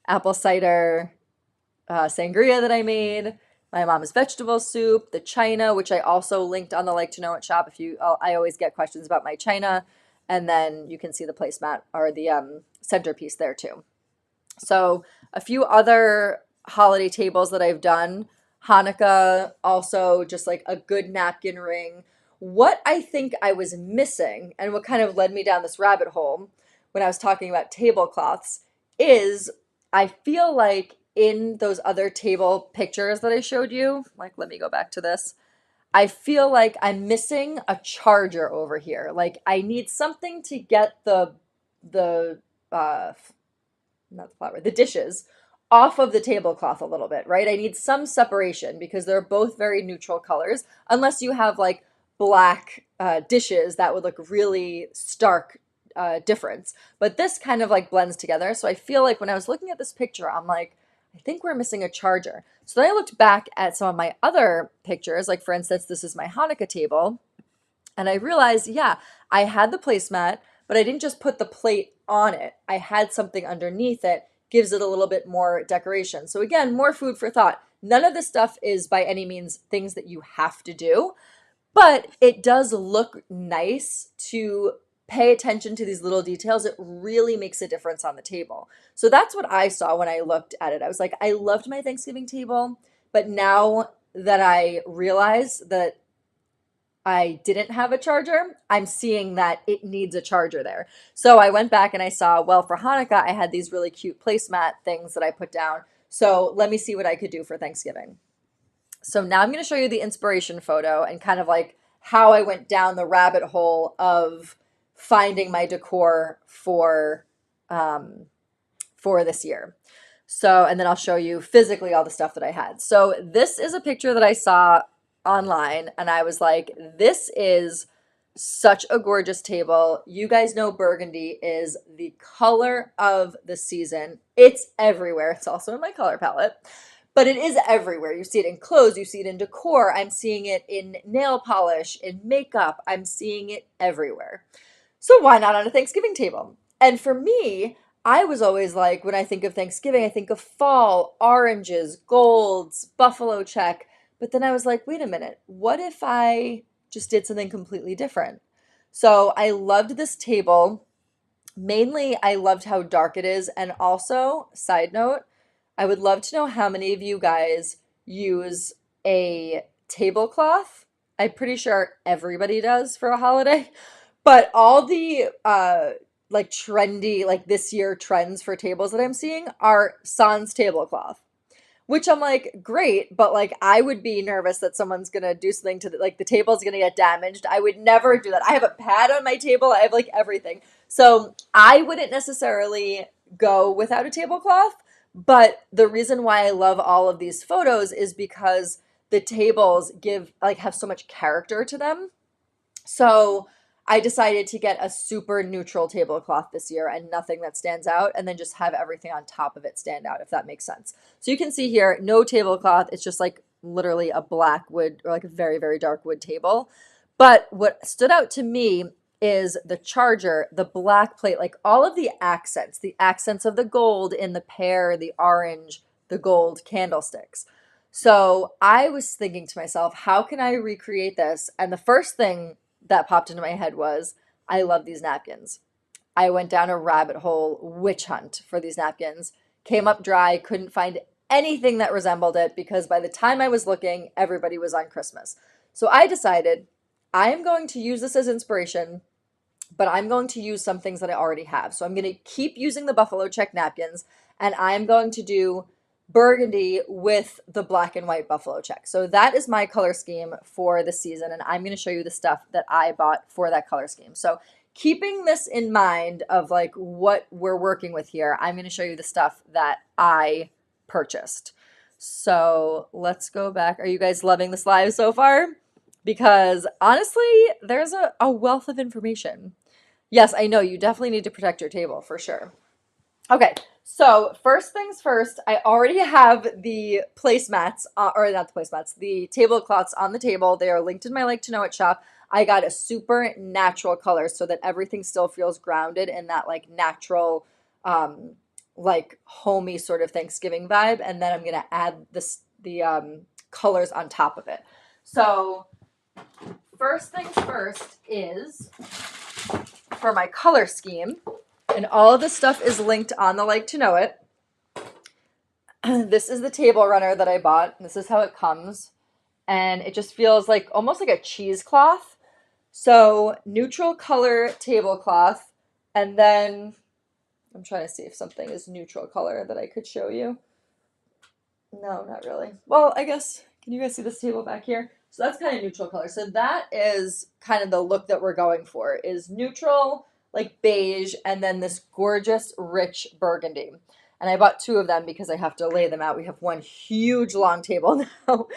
apple cider sangria that I made, my mom's vegetable soup, the china, which I also linked on the Like to Know It shop. I always get questions about my china, and then you can see the placemat or the centerpiece there too. So a few other holiday tables that I've done. Hanukkah, also just like a good napkin ring. What I think I was missing and what kind of led me down this rabbit hole when I was talking about tablecloths is I feel like in those other table pictures that I showed you, like let me go back to this. I feel like I'm missing a charger over here. Like I need something to get the not the flour, the dishes off of the tablecloth a little bit, right? I need some separation because they're both very neutral colors. Unless you have like black dishes, that would look really stark difference. But this kind of like blends together. So I feel like when I was looking at this picture, I'm like, I think we're missing a charger. So then I looked back at some of my other pictures, like for instance, this is my Hanukkah table. And I realized, yeah, I had the placemat, but I didn't just put the plate on it. I had something underneath it, gives it a little bit more decoration. So again, more food for thought. None of this stuff is by any means things that you have to do, but it does look nice to pay attention to these little details. It really makes a difference on the table. So that's what I saw when I looked at it. I was like, I loved my Thanksgiving table, but now that I realize that I didn't have a charger, I'm seeing that it needs a charger there. So I went back and I saw, well, for Hanukkah, I had these really cute placemat things that I put down. So let me see what I could do for Thanksgiving. So now I'm going to show you the inspiration photo and kind of like how I went down the rabbit hole of finding my decor for this year. So, and then I'll show you physically all the stuff that I had. So this is a picture that I saw online and I was like, this is such a gorgeous table. You guys know burgundy is the color of the season. It's everywhere. It's also in my color palette, but it is everywhere. You see it in clothes, you see it in decor. I'm seeing it in nail polish, in makeup. I'm seeing it everywhere. So why not on a Thanksgiving table? And for me, I was always like, when I think of Thanksgiving, I think of fall, oranges, golds, buffalo check. But then I was like, wait a minute, what if I just did something completely different? So I loved this table. Mainly, I loved how dark it is. And also, side note, I would love to know how many of you guys use a tablecloth. I'm pretty sure everybody does for a holiday. But all the like trendy, like this year trends for tables that I'm seeing are sans tablecloth, which I'm like, great, but like I would be nervous that someone's gonna do something to like the table's gonna get damaged. I would never do that. I have a pad on my table, I have like everything. So I wouldn't necessarily go without a tablecloth, but the reason why I love all of these photos is because the tables have so much character to them. So I decided to get a super neutral tablecloth this year and nothing that stands out, and then just have everything on top of it stand out, if that makes sense. So you can see here, no tablecloth. It's just like literally a black wood or like a very, very dark wood table. But what stood out to me is the charger, the black plate, like all of the accents of the gold in the pear, the orange, the gold candlesticks. So I was thinking to myself, how can I recreate this? And the first thing that popped into my head was, I love these napkins. I went down a rabbit hole witch hunt for these napkins, came up dry, couldn't find anything that resembled it because by the time I was looking, everybody was on Christmas. So I decided I am going to use this as inspiration, but I'm going to use some things that I already have. So I'm going to keep using the buffalo check napkins, and I'm going to do burgundy with the black and white buffalo check. So that is my color scheme for the season, and I'm going to show you the stuff that I bought for that color scheme. So keeping this in mind of like what we're working with here, I'm going to show you the stuff that I purchased. So let's go back. Are you guys loving this live so far? Because honestly, there's a wealth of information. Yes, I know you definitely need to protect your table for sure. Okay, so first things first, I already have the placemats, or not the placemats, the tablecloths on the table. They are linked in my Like to Know It shop. I got a super natural color so that everything still feels grounded in that like natural, like homey sort of Thanksgiving vibe. And then I'm gonna add the colors on top of it. So first things first is for my color scheme, and all of this stuff is linked on the Like to Know It. This is the table runner that I bought. This is how it comes. And it just feels like almost like a cheesecloth. So neutral color tablecloth. And then I'm trying to see if something is neutral color that I could show you. No, not really. Well, I guess, can you guys see this table back here? So that's kind of neutral color. So that is kind of the look that we're going for, is neutral, like beige, and then this gorgeous, rich burgundy. And I bought two of them because I have to lay them out. We have one huge long table now.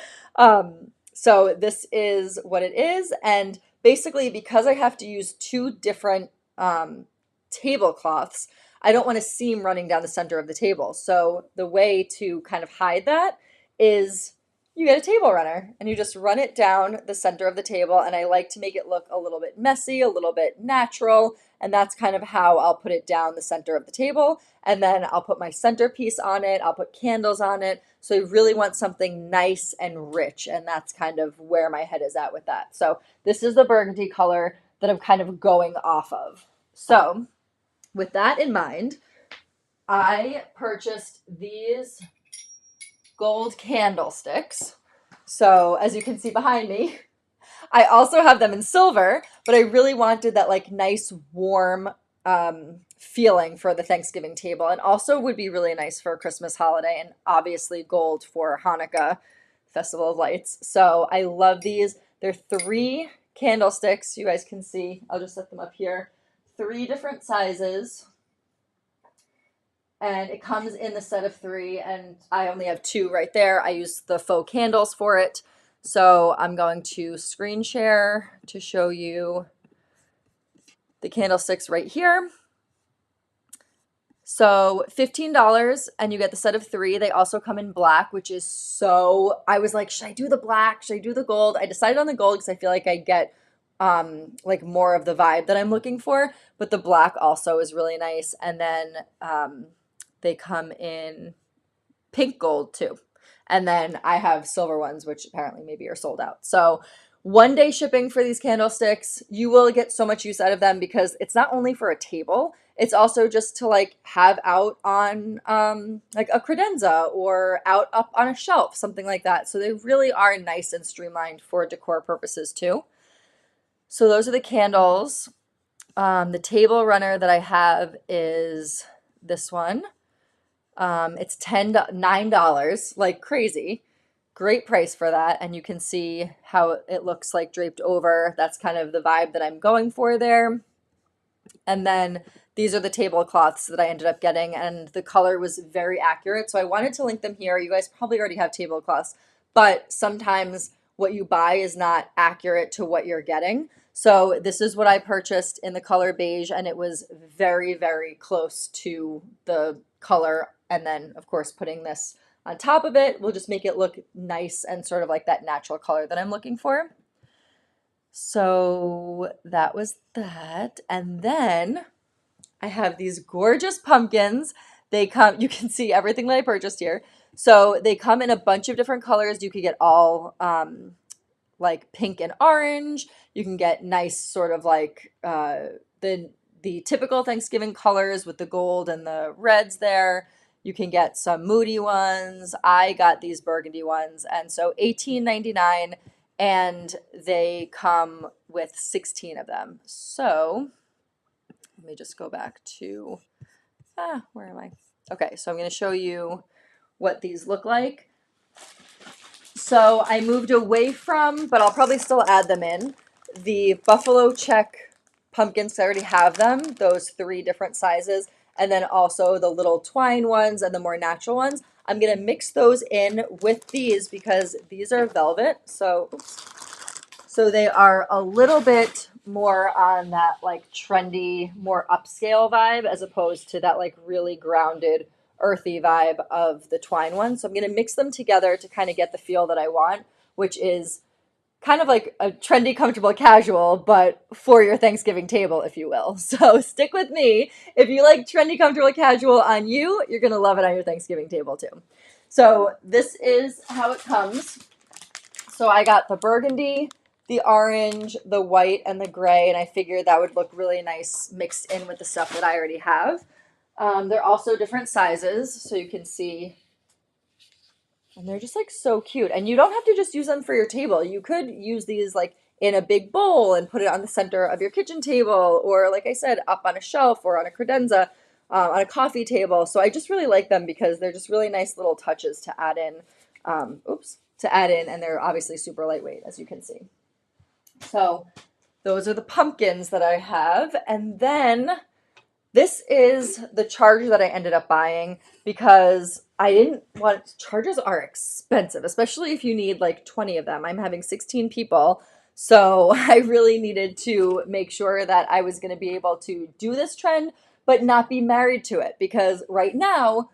So this is what it is. And basically, because I have to use two different tablecloths, I don't want a seam running down the center of the table. So the way to kind of hide that is you get a table runner and you just run it down the center of the table. And I like to make it look a little bit messy, a little bit natural. And that's kind of how I'll put it down the center of the table. And then I'll put my centerpiece on it. I'll put candles on it. So I really want something nice and rich. And that's kind of where my head is at with that. So this is the burgundy color that I'm kind of going off of. So with that in mind, I purchased these gold candlesticks. So as you can see behind me, I also have them in silver, but I really wanted that like nice warm feeling for the Thanksgiving table, and also would be really nice for a Christmas holiday, and obviously gold for Hanukkah, Festival of Lights. So I love these. They're 3 candlesticks. You guys can see. I'll just set them up here. 3 different sizes. And it comes in the set of 3, and I only have 2 right there. I use the faux candles for it. So I'm going to screen share to show you the candlesticks right here. So $15, and you get the set of 3. They also come in black, which is so, I was like, should I do the black? Should I do the gold? I decided on the gold because I feel like I get like more of the vibe that I'm looking for, but the black also is really nice. And then they come in pink gold too. And then I have silver ones, which apparently maybe are sold out. So 1-day shipping for these candlesticks. You will get so much use out of them because it's not only for a table, it's also just to like have out on like a credenza or out up on a shelf, something like that. So they really are nice and streamlined for decor purposes too. So those are the candles. The table runner that I have is this one. It's $9, like crazy. Great price for that. And you can see how it looks like draped over. That's kind of the vibe that I'm going for there. And then these are the tablecloths that I ended up getting, and the color was very accurate. So I wanted to link them here. You guys probably already have tablecloths, but sometimes what you buy is not accurate to what you're getting. So this is what I purchased in the color beige, and it was very, very close to the color. And then, of course, putting this on top of it will just make it look nice and sort of like that natural color that I'm looking for. So that was that. And then I have these gorgeous pumpkins. They come, you can see everything that I purchased here. So they come in a bunch of different colors. You could get all like pink and orange. You can get nice sort of like the typical Thanksgiving colors with the gold and the reds there. You can get some moody ones. I got these burgundy ones, and so 18.99, and they come with 16 of them. So let me just go back to where am I? Okay, so I'm going to show you what these look like. So I moved away from, but I'll probably still add them in, the buffalo check pumpkins. I already have them, those 3 different sizes, and then also the little twine ones and the more natural ones. I'm going to mix those in with these because these are velvet. So, so they are a little bit more on that like trendy, more upscale vibe as opposed to that like really grounded, earthy vibe of the twine one. So I'm going to mix them together to kind of get the feel that I want, which is kind of like a trendy, comfortable, casual, but for your Thanksgiving table, if you will. So stick with me. If you like trendy, comfortable, casual on you, you're going to love it on your Thanksgiving table too. So this is how it comes. So I got the burgundy, the orange, the white, and the gray, and I figured that would look really nice mixed in with the stuff that I already have. They're also different sizes, so you can see, and they're just like so cute. And you don't have to just use them for your table. You could use these like in a big bowl and put it on the center of your kitchen table, or like I said, up on a shelf or on a credenza, on a coffee table. So I just really like them because they're just really nice little touches to add in. To add in, and they're obviously super lightweight, as you can see. So those are the pumpkins that I have. And then this is the charger that I ended up buying because I didn't want, chargers are expensive, especially if you need like 20 of them. I'm having 16 people. So I really needed to make sure that I was going to be able to do this trend, but not be married to it because right now,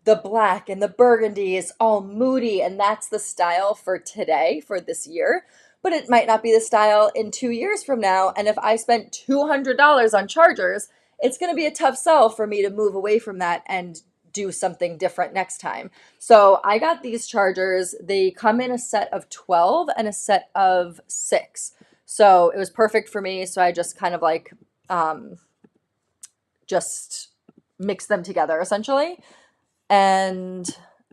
the black and the burgundy is all moody, and that's the style for today, for this year. But it might not be the style in 2 years from now. And if I spent $200 on chargers, it's going to be a tough sell for me to move away from that and do something different next time. So I got these chargers. They come in a set of 12 and a set of 6. So it was perfect for me. So I just kind of like just mixed them together essentially. And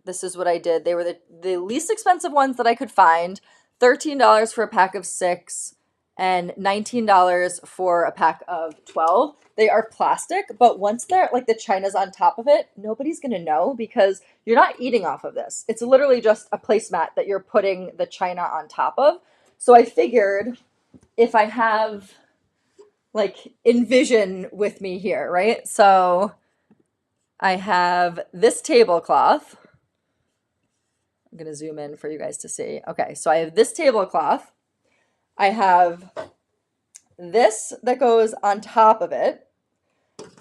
this is what I did. They were the least expensive ones that I could find. $13 for a pack of 6 and $19 for a pack of 12. They are plastic, but once they're like the china's on top of it, nobody's going to know because you're not eating off of this. It's literally just a placemat that you're putting the china on top of. So I figured if I have like envision with me here, right? So I have this tablecloth. I'm going to zoom in for you guys to see. Okay, so I have this tablecloth. I have this that goes on top of it.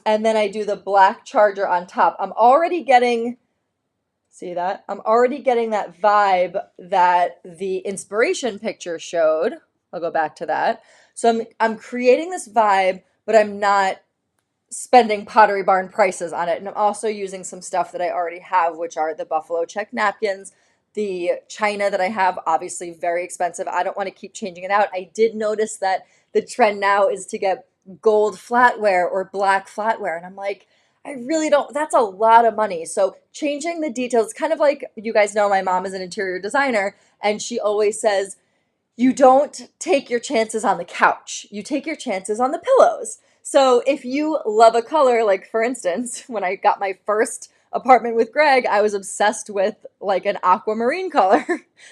And then I do the black charger on top. I'm already getting, see that? I'm already getting that vibe that the inspiration picture showed. I'll go back to that. So I'm creating this vibe, but I'm not spending Pottery Barn prices on it. And I'm also using some stuff that I already have, which are the buffalo check napkins, the china that I have, obviously very expensive. I don't want to keep changing it out. I did notice that the trend now is to get gold flatware or black flatware. And I'm like, I really don't, that's a lot of money. So changing the details, kind of like you guys know, my mom is an interior designer, and she always says, you don't take your chances on the couch. You take your chances on the pillows. So if you love a color, like for instance, when I got my first apartment with Greg, I was obsessed with like an aquamarine color,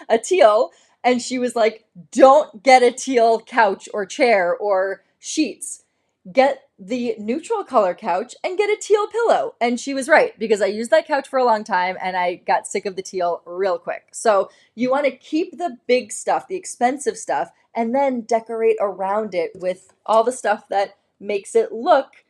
a teal. And she was like, don't get a teal couch or chair or sheets. Get the neutral color couch and get a teal pillow. And she was right because I used that couch for a long time and I got sick of the teal real quick. So you want to keep the big stuff, the expensive stuff, and then decorate around it with all the stuff that makes it look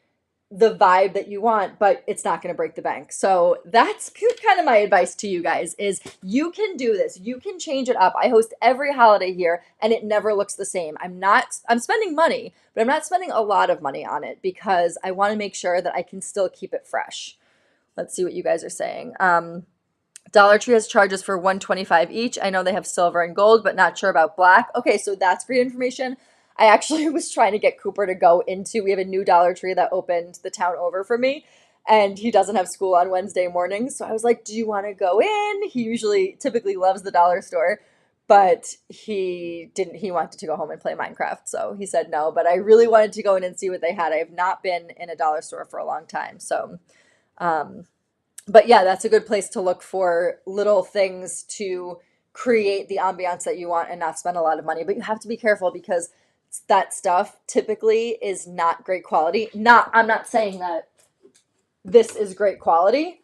the vibe that you want, but it's not going to break the bank. So that's kind of my advice to you guys is you can do this. You can change it up. I host every holiday here and it never looks the same. I'm spending money, but I'm not spending a lot of money on it because I want to make sure that I can still keep it fresh. Let's see what you guys are saying. Dollar Tree has charges for $125 each. I know they have silver and gold, but not sure about black. Okay, so that's great information. I actually was trying to get Cooper to go into, we have a new Dollar Tree that opened the town over for me, and he doesn't have school on Wednesday mornings. So I was like, do you want to go in? He typically loves the dollar store, but he didn't, he wanted to go home and play Minecraft. So he said no, but I really wanted to go in and see what they had. I have not been in a dollar store for a long time. So, um, but yeah, that's a good place to look for little things to create the ambiance that you want and not spend a lot of money. But you have to be careful because that stuff typically is not great quality. I'm not saying that this is great quality,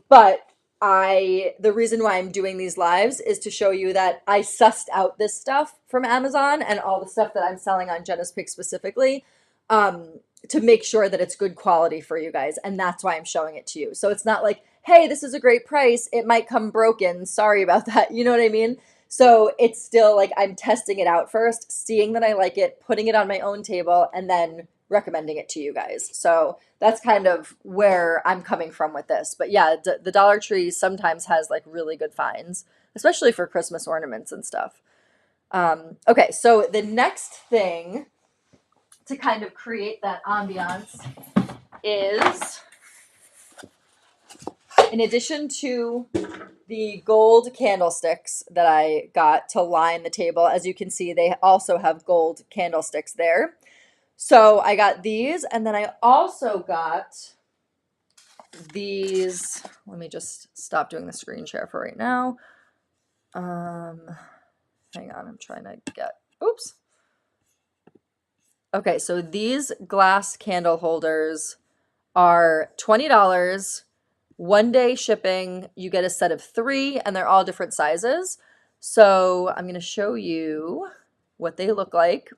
but the reason why I'm doing these lives is to show you that I sussed out this stuff from Amazon and all the stuff that I'm selling on Jena's Pick specifically, to make sure that it's good quality for you guys. And that's why I'm showing it to you. So it's not like, hey, this is a great price. It might come broken. Sorry about that. You know what I mean? So it's still like I'm testing it out first, seeing that I like it, putting it on my own table, and then recommending it to you guys. So that's kind of where I'm coming from with this. But yeah, the Dollar Tree sometimes has like really good finds, especially for Christmas ornaments and stuff. Okay, so the next thing to kind of create that ambiance is, in addition to the gold candlesticks that I got to line the table, as you can see, they also have gold candlesticks there. So I got these, and then I also got these. Let me just stop doing the screen share for right now. Hang on, I'm trying to get, oops. Okay, so these glass candle holders are $20, 1-day shipping. You get a set of 3, and they're all different sizes. So I'm going to show you what they look like.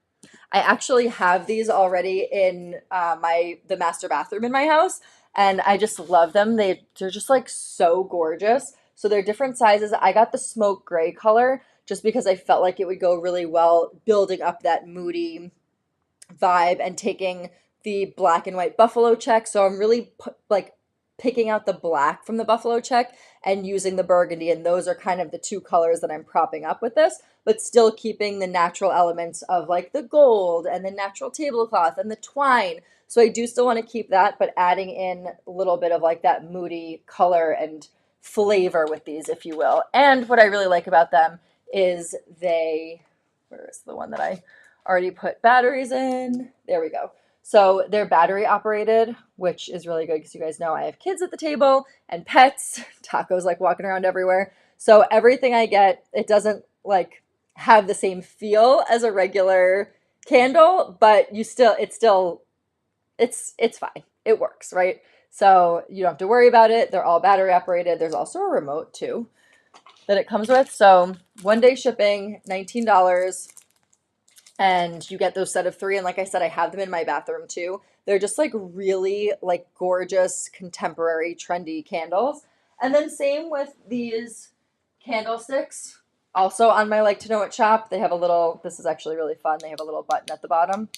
I actually have these already in the master bathroom in my house, and I just love them. They're just like so gorgeous. So they're different sizes. I got the smoke gray color just because I felt like it would go really well building up that moody vibe and taking the black and white buffalo check. So I'm really picking out the black from the buffalo check and using the burgundy, and those are kind of the two colors that I'm propping up with this, but still keeping the natural elements of like the gold and the natural tablecloth and the twine. So I do still want to keep that, but adding in a little bit of like that moody color and flavor with these, if you will. And what I really like about them is where is the one that I already put batteries in? There we go. So they're battery operated, which is really good because you guys know I have kids at the table and pets. Taco's like walking around everywhere. So everything I get, it doesn't like have the same feel as a regular candle, but it's fine. It works, right? So you don't have to worry about it. They're all battery operated. There's also a remote too that it comes with. So 1-day shipping, $19. And you get those set of 3. And like I said, I have them in my bathroom too. They're just like really like gorgeous, contemporary, trendy candles. And then same with these candlesticks. Also on my Like to Know It shop, they have this is actually really fun. They have a little button at the bottom.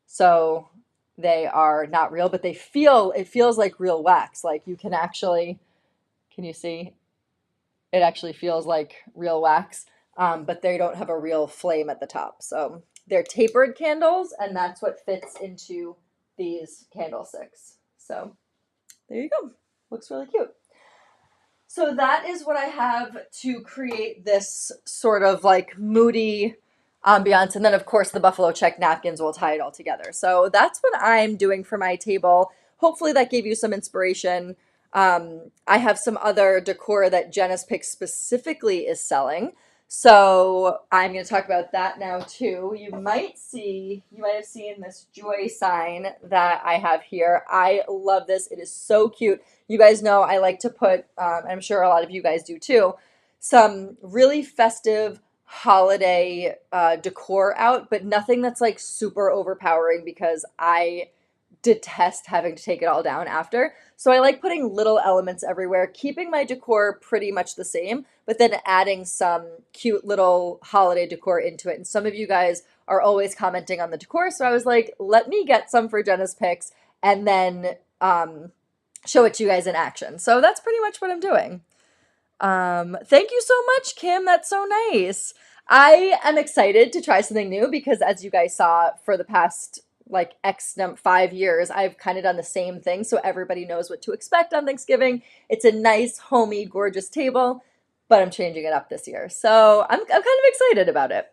So they are not real, but it feels like real wax. Like you can you see? It actually feels like real wax. But they don't have a real flame at the top. So they're tapered candles, and that's what fits into these candlesticks. So there you go. Looks really cute. So that is what I have to create this sort of like moody ambiance. And then, of course, the buffalo check napkins will tie it all together. So that's what I'm doing for my table. Hopefully that gave you some inspiration. I have some other decor that Jena's Pick specifically is selling. So I'm going to talk about that now too. You might have seen this joy sign that I have here. I love this. It is so cute. You guys know I like to put, I'm sure a lot of you guys do too, some really festive holiday decor out, but nothing that's like super overpowering because I detest having to take it all down after. So I like putting little elements everywhere, keeping my decor pretty much the same, but then adding some cute little holiday decor into it. And some of you guys are always commenting on the decor, so I was like, let me get some for Jenna's picks and then show it to you guys in action. So that's pretty much what I'm doing. Thank you so much, Kim. That's so nice. I am excited to try something new because, as you guys saw, for the past like 5 years, I've kind of done the same thing, so everybody knows what to expect on Thanksgiving. It's a nice, homey, gorgeous table, but I'm changing it up this year, so I'm kind of excited about it.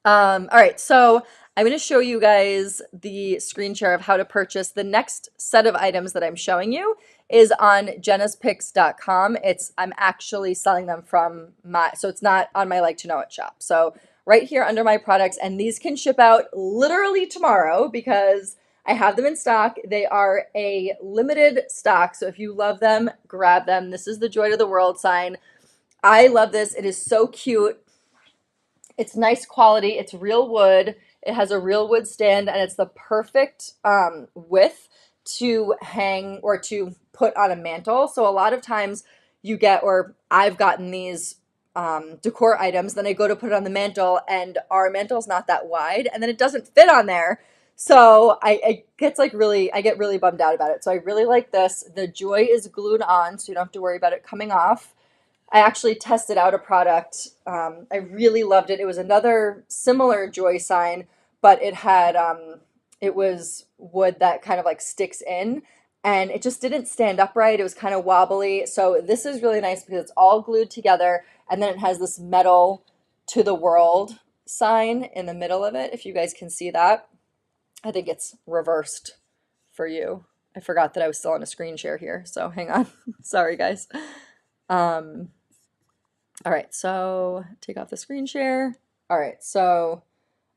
All right, so I'm going to show you guys the screen share of how to purchase. The next set of items that I'm showing you is on jennaspicks.com. I'm actually selling them from so it's not on my Like to Know It shop. So right here under my products, and these can ship out literally tomorrow because I have them in stock. They are a limited stock, so if you love them, grab them. This is the Joy to the World sign. I love this. It is so cute. It's nice quality. It's real wood. It has a real wood stand, and it's the perfect width to hang or to put on a mantle. So a lot of times you get, or I've gotten these decor items, then I go to put it on the mantle, and our mantle's not that wide, and then it doesn't fit on there. So I get really bummed out about it. So I really like this. The Joy is glued on, so you don't have to worry about it coming off. I actually tested out a product. I really loved it. It was another similar Joy sign, but it was wood that kind of like sticks in, and it just didn't stand upright. It was kind of wobbly. So this is really nice because it's all glued together, and then it has this metal to the world sign in the middle of it. If you guys can see that, I think it's reversed for you. I forgot that I was still on a screen share here, so hang on. Sorry, guys. All right, so take off the screen share. All right, so,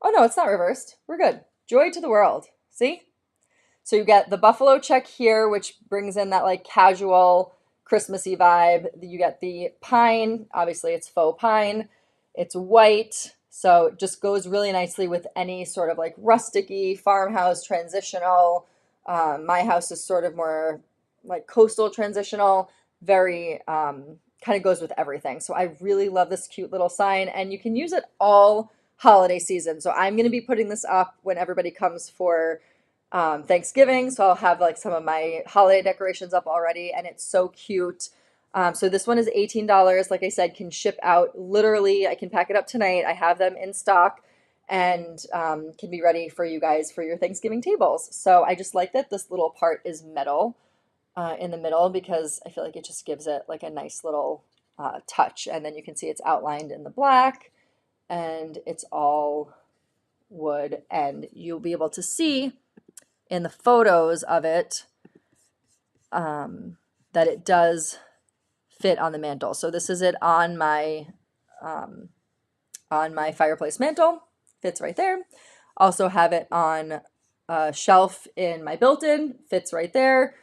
oh no, it's not reversed. We're good. Joy to the World. See? So you get the buffalo check here, which brings in that like casual Christmassy vibe. You get the pine. Obviously, it's faux pine. It's white, so it just goes really nicely with any sort of like rustic-y, farmhouse, transitional. My house is sort of more like coastal transitional, very kind of goes with everything. So I really love this cute little sign, and you can use it all holiday season. So I'm going to be putting this up when everybody comes for Thanksgiving. So I'll have like some of my holiday decorations up already, and it's so cute. So this one is $18. Like I said, can ship out literally. I can pack it up tonight. I have them in stock and can be ready for you guys for your Thanksgiving tables. So I just like that this little part is metal in the middle because I feel like it just gives it like a nice little touch. And then you can see it's outlined in the black, and it's all wood, and you'll be able to see in the photos of it that it does fit on the mantle. So this is it on my fireplace mantle. Fits right there. Also have it on a shelf in my built-in. Fits right there.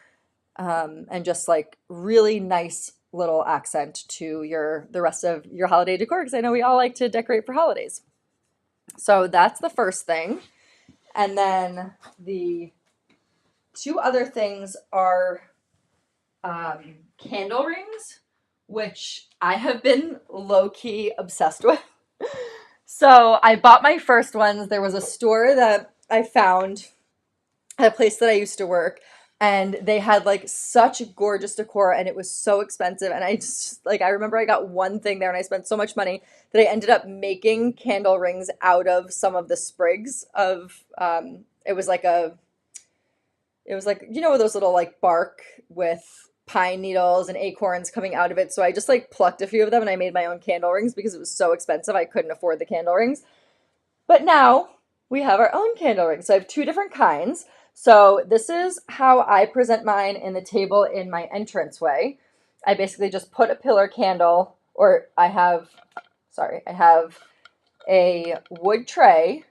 And just like really nice little accent to the rest of your holiday decor, because I know we all like to decorate for holidays. So that's the first thing. And then the two other things are candle rings, which I have been low-key obsessed with. So I bought my first ones. There was a store that I found at a place that I used to work, and they had like such gorgeous decor, and it was so expensive. And I just like, I remember I got one thing there and I spent so much money that I ended up making candle rings out of some of the sprigs of, it was like, you know, those little like bark with pine needles and acorns coming out of it. So I just like plucked a few of them and I made my own candle rings because it was so expensive. I couldn't afford the candle rings. But now we have our own candle rings. So I have two different kinds. So this is how I present mine in the table in my entranceway. I basically just put a pillar candle, or I have a wood tray.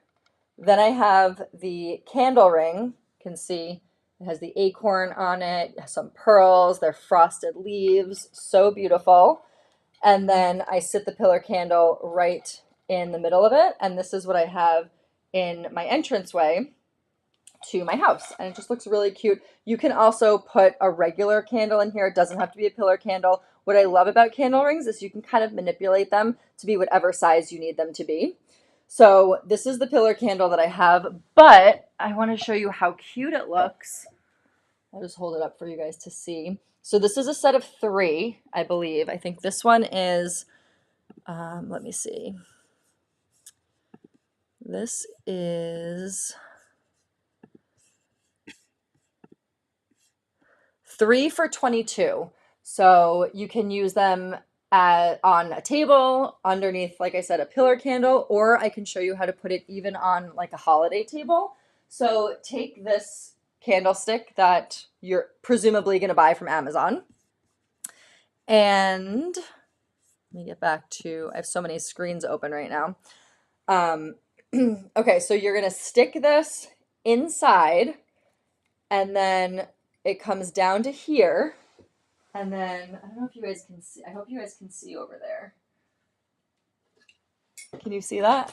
Then I have the candle ring. You can see it has the acorn on it, some pearls, they're frosted leaves, so beautiful. And then I sit the pillar candle right in the middle of it, and this is what I have in my entranceway. to my house, and it just looks really cute. You can also put a regular candle in here. It doesn't have to be a pillar candle. What I love about candle rings is you can kind of manipulate them to be whatever size you need them to be. So this is the pillar candle that I have, but I want to show you how cute it looks. I'll just hold it up for you guys to see. So this is a set of 3, I believe. I think this one is, let me see. This is 3 for 22. So you can use them on a table, underneath, like I said, a pillar candle, or I can show you how to put it even on like a holiday table. So take this candlestick that you're presumably going to buy from Amazon. And let me get back to, I have so many screens open right now. Okay, so you're going to stick this inside, and then it comes down to here. And then, I don't know if you guys can see, I hope you guys can see over there. Can you see that?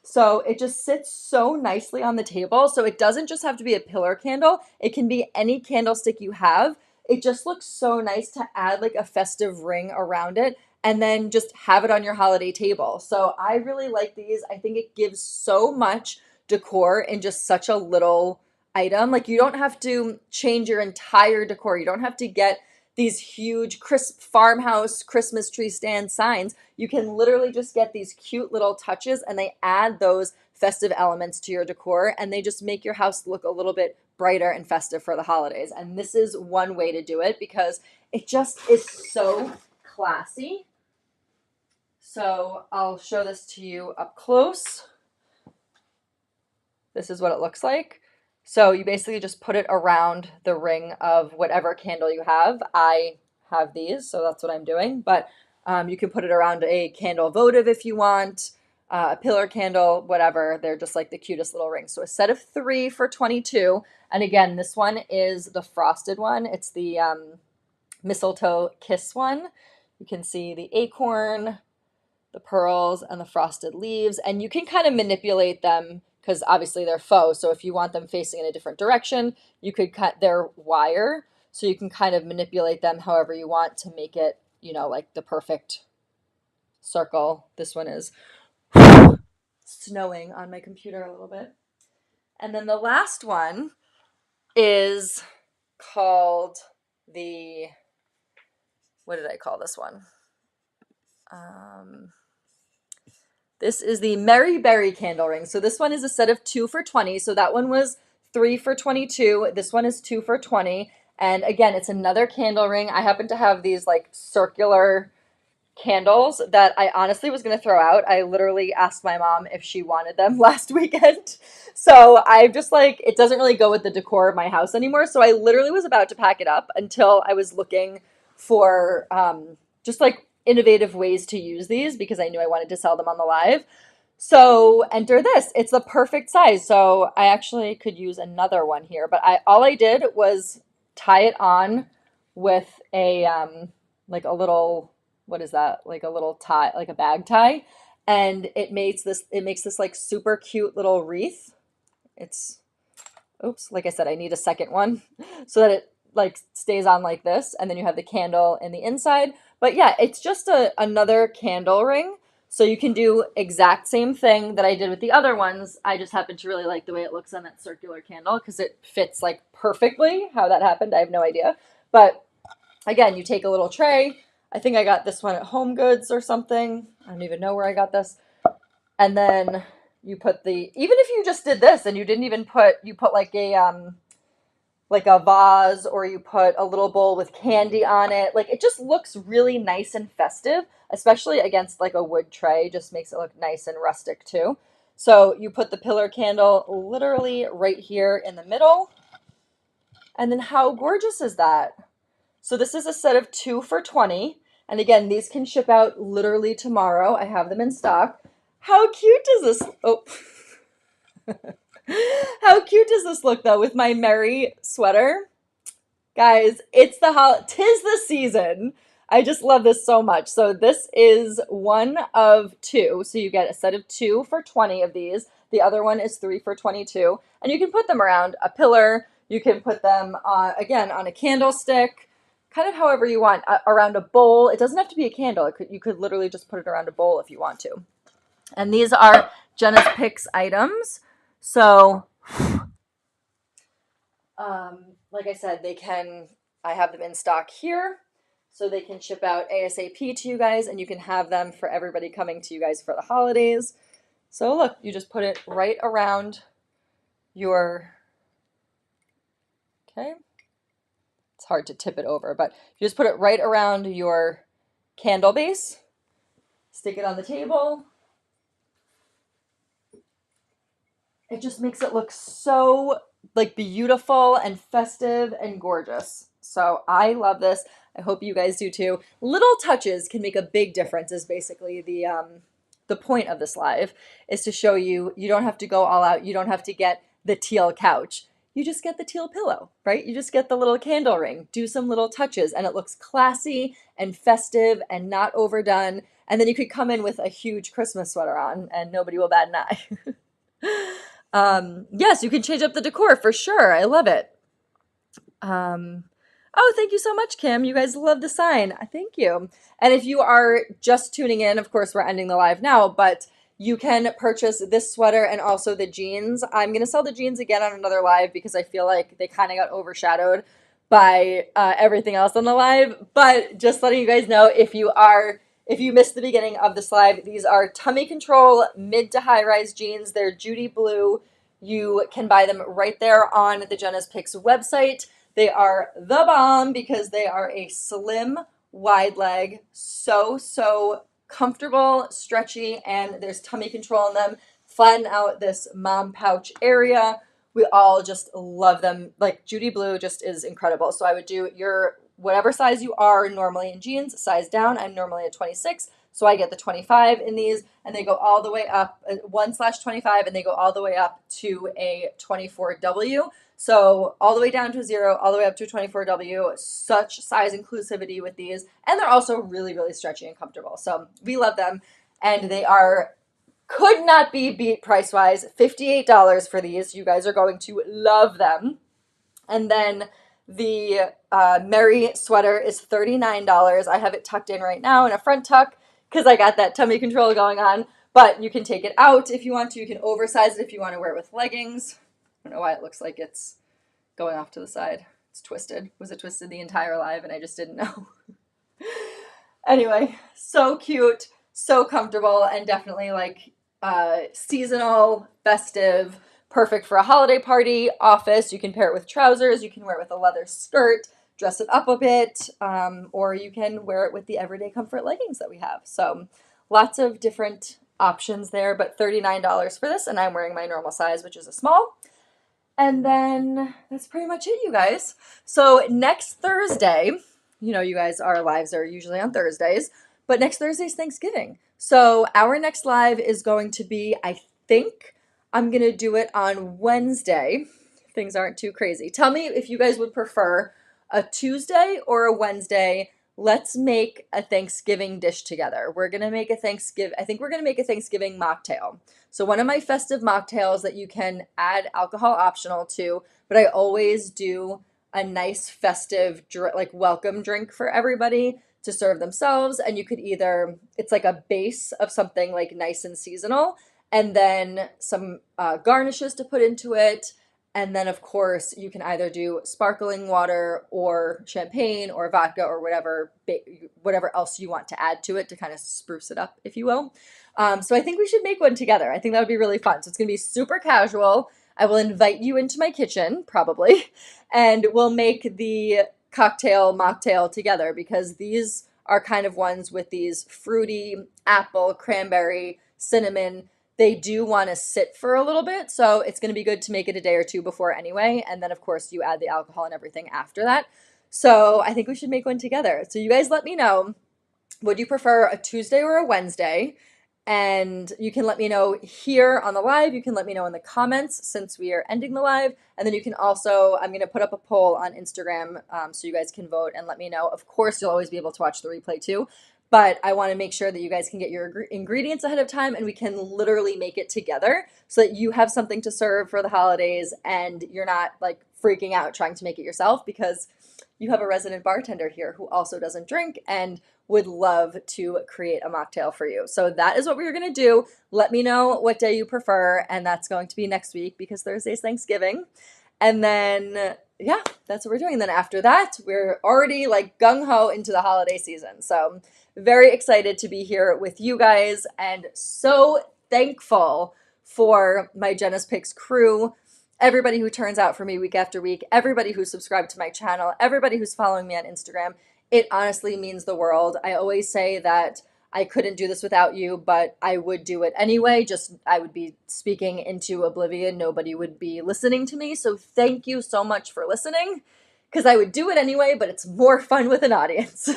So it just sits so nicely on the table. So it doesn't just have to be a pillar candle. It can be any candlestick you have. It just looks so nice to add like a festive ring around it and then just have it on your holiday table. So I really like these. I think it gives so much decor in just such a little item. Like you don't have to change your entire decor. You don't have to get these huge crisp farmhouse Christmas tree stand signs. You can literally just get these cute little touches and they add those festive elements to your decor and they just make your house look a little bit brighter and festive for the holidays. And this is one way to do it because it just is so classy. So I'll show this to you up close. This is what it looks like. So you basically just put it around the ring of whatever candle you have. I have these, so that's what I'm doing. But you can put it around a candle votive if you want, a pillar candle, whatever. They're just like the cutest little rings. So a set of 3 for 22. And again, this one is the frosted one. It's the mistletoe kiss one. You can see the acorn, the pearls, and the frosted leaves. And you can kind of manipulate them because obviously they're faux. So if you want them facing in a different direction, you could cut their wire. So you can kind of manipulate them however you want to make it, you know, like the perfect circle. This one is snowing on my computer a little bit. And then the last one is called the, what did I call this one? This is the Merry Berry candle ring. So this one is a set of 2 for 20. So that one was 3 for 22. This one is 2 for 20. And again, it's another candle ring. I happen to have these like circular candles that I honestly was going to throw out. I literally asked my mom if she wanted them last weekend. So I'm just like, it doesn't really go with the decor of my house anymore. So I literally was about to pack it up until I was looking for just like innovative ways to use these because I knew I wanted to sell them on the live. So enter this. It's the perfect size. So I actually could use another one here, but all I did was tie it on with a like a little, what is that? Like a little tie, like a bag tie, and it makes this like super cute little wreath. It's, oops, like I said, I need a second one so that it like stays on like this, and then you have the candle in the inside. But yeah, it's just another candle ring. So you can do exact same thing that I did with the other ones. I just happen to really like the way it looks on that circular candle because it fits like perfectly. How that happened, I have no idea. But again, you take a little tray. I think I got this one at Home Goods or something. I don't even know where I got this. And then you put even if you just did this and you didn't even you put like a vase, or you put a little bowl with candy on it. Like it just looks really nice and festive, especially against like a wood tray. Just makes it look nice and rustic too. So you put the pillar candle literally right here in the middle. And then how gorgeous is that? So this is a set of 2 for 20. And again, these can ship out literally tomorrow. I have them in stock. How cute does this? Oh. How cute does this look though with my Merry sweater? Guys, it's tis the season. I just love this so much. So this is one of two. So you get a set of two for 20 of these. The other one is three for 22. And you can put them around a pillar. You can put them, again, on a candlestick, kind of however you want, around a bowl. It doesn't have to be a candle. You could literally just put it around a bowl if you want to. And these are Jena's Picks items. So, like I said, I have them in stock here. So they can ship out ASAP to you guys, and you can have them for everybody coming to you guys for the holidays. So look, you just put it right around your, okay, it's hard to tip it over, but you just put it right around your candle base, stick it on the table. It just makes it look so like beautiful and festive and gorgeous. So I love this. I hope you guys do too. Little touches can make a big difference is basically the point of this live, is to show you don't have to go all out. You don't have to get the teal couch. You just get the teal pillow, right? You just get the little candle ring, do some little touches, and it looks classy and festive and not overdone. And then you could come in with a huge Christmas sweater on and nobody will bat an eye. Yes, you can change up the decor for sure. I love it. Oh, thank you so much, Kim. You guys love the sign. Thank you. And if you are just tuning in, of course, we're ending the live now, but you can purchase this sweater and also the jeans. I'm going to sell the jeans again on another live because I feel like they kind of got overshadowed by everything else on the live. But just letting you guys know, if you missed the beginning of this live, these are Tummy Control mid to high rise jeans. They're Judy Blue. You can buy them right there on the Jena's Picks website. They are the bomb because they are a slim, wide leg, so comfortable, stretchy, and there's tummy control in them. Flatten out this mom pouch area. We all just love them. Like Judy Blue just is incredible. So I would do your whatever size you are normally in jeans, size down. I'm normally a 26, so I get the 25 in these, and they go all the way up, 1/25, and they go all the way up to a 24W. So all the way down to a 0, all the way up to a 24W. Such size inclusivity with these, and they're also really stretchy and comfortable. So we love them, and they could not be beat price-wise. $58 for these. You guys are going to love them. And then the Merry sweater is $39. I have it tucked in right now in a front tuck because I got that tummy control going on. But you can take it out if you want to. You can oversize it if you want to wear it with leggings. I don't know why it looks like it's going off to the side. It's twisted. Was it twisted the entire live and I just didn't know? Anyway, so cute, so comfortable, and definitely like seasonal, festive, perfect for a holiday party, office. You can pair it with trousers. You can wear it with a leather skirt, dress it up a bit, or you can wear it with the everyday comfort leggings that we have. So lots of different options there, but $39 for this, and I'm wearing my normal size, which is a small. And then that's pretty much it, you guys. So next Thursday, you guys, our lives are usually on Thursdays, but next Thursday's Thanksgiving. So our next live is going to be, I think I'm going to do it on Wednesday. Things aren't too crazy. Tell me if you guys would prefer a Tuesday or a Wednesday. Let's make a Thanksgiving dish together. We're going to make I think we're going to make a Thanksgiving mocktail. So one of my festive mocktails that you can add alcohol optional to, but I always do a nice festive like welcome drink for everybody to serve themselves. And you could it's like a base of something like nice and seasonal, and then some garnishes to put into it. And then, of course, you can either do sparkling water or champagne or vodka or whatever else you want to add to it to kind of spruce it up, if you will. So I think we should make one together. I think that would be really fun. So it's going to be super casual. I will invite you into my kitchen, probably, and we'll make the mocktail together, because these are kind of ones with these fruity apple, cranberry, cinnamon. They do want to sit for a little bit, so it's going to be good to make it a day or two before anyway. And then, of course, you add the alcohol and everything after that. So I think we should make one together. So you guys let me know, would you prefer a Tuesday or a Wednesday? And you can let me know here on the live. You can let me know in the comments since we are ending the live. And then you can also, I'm going to put up a poll on Instagram so you guys can vote and let me know. Of course, you'll always be able to watch the replay too. But I want to make sure that you guys can get your ingredients ahead of time and we can literally make it together so that you have something to serve for the holidays and you're not like freaking out trying to make it yourself, because you have a resident bartender here who also doesn't drink and would love to create a mocktail for you. So that is what we're going to do. Let me know what day you prefer, and that's going to be next week because Thursday's Thanksgiving. And then, yeah, that's what we're doing. Then after that, we're already like gung-ho into the holiday season. So very excited to be here with you guys and so thankful for my Jena's Picks crew, everybody who turns out for me week after week, everybody who's subscribed to my channel, everybody who's following me on Instagram. It honestly means the world. I always say that I couldn't do this without you, but I would do it anyway. Just I would be speaking into oblivion. Nobody would be listening to me. So thank you so much for listening, because I would do it anyway, but it's more fun with an audience.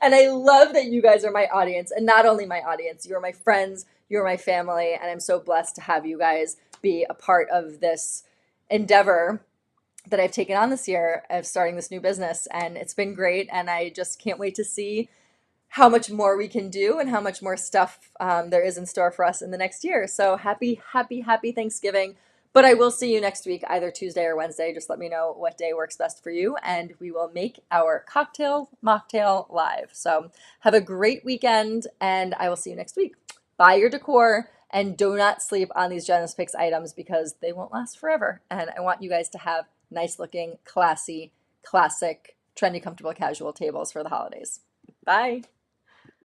And I love that you guys are my audience, and not only my audience, you're my friends, you're my family, and I'm so blessed to have you guys be a part of this endeavor that I've taken on this year of starting this new business. And it's been great. And I just can't wait to see how much more we can do and how much more stuff there is in store for us in the next year. So happy, happy, happy Thanksgiving. But I will see you next week, either Tuesday or Wednesday. Just let me know what day works best for you, and we will make our cocktail mocktail live. So have a great weekend, and I will see you next week. Buy your decor, and do not sleep on these Jena's Picks items because they won't last forever. And I want you guys to have nice looking, classy, classic, trendy, comfortable, casual tables for the holidays. Bye.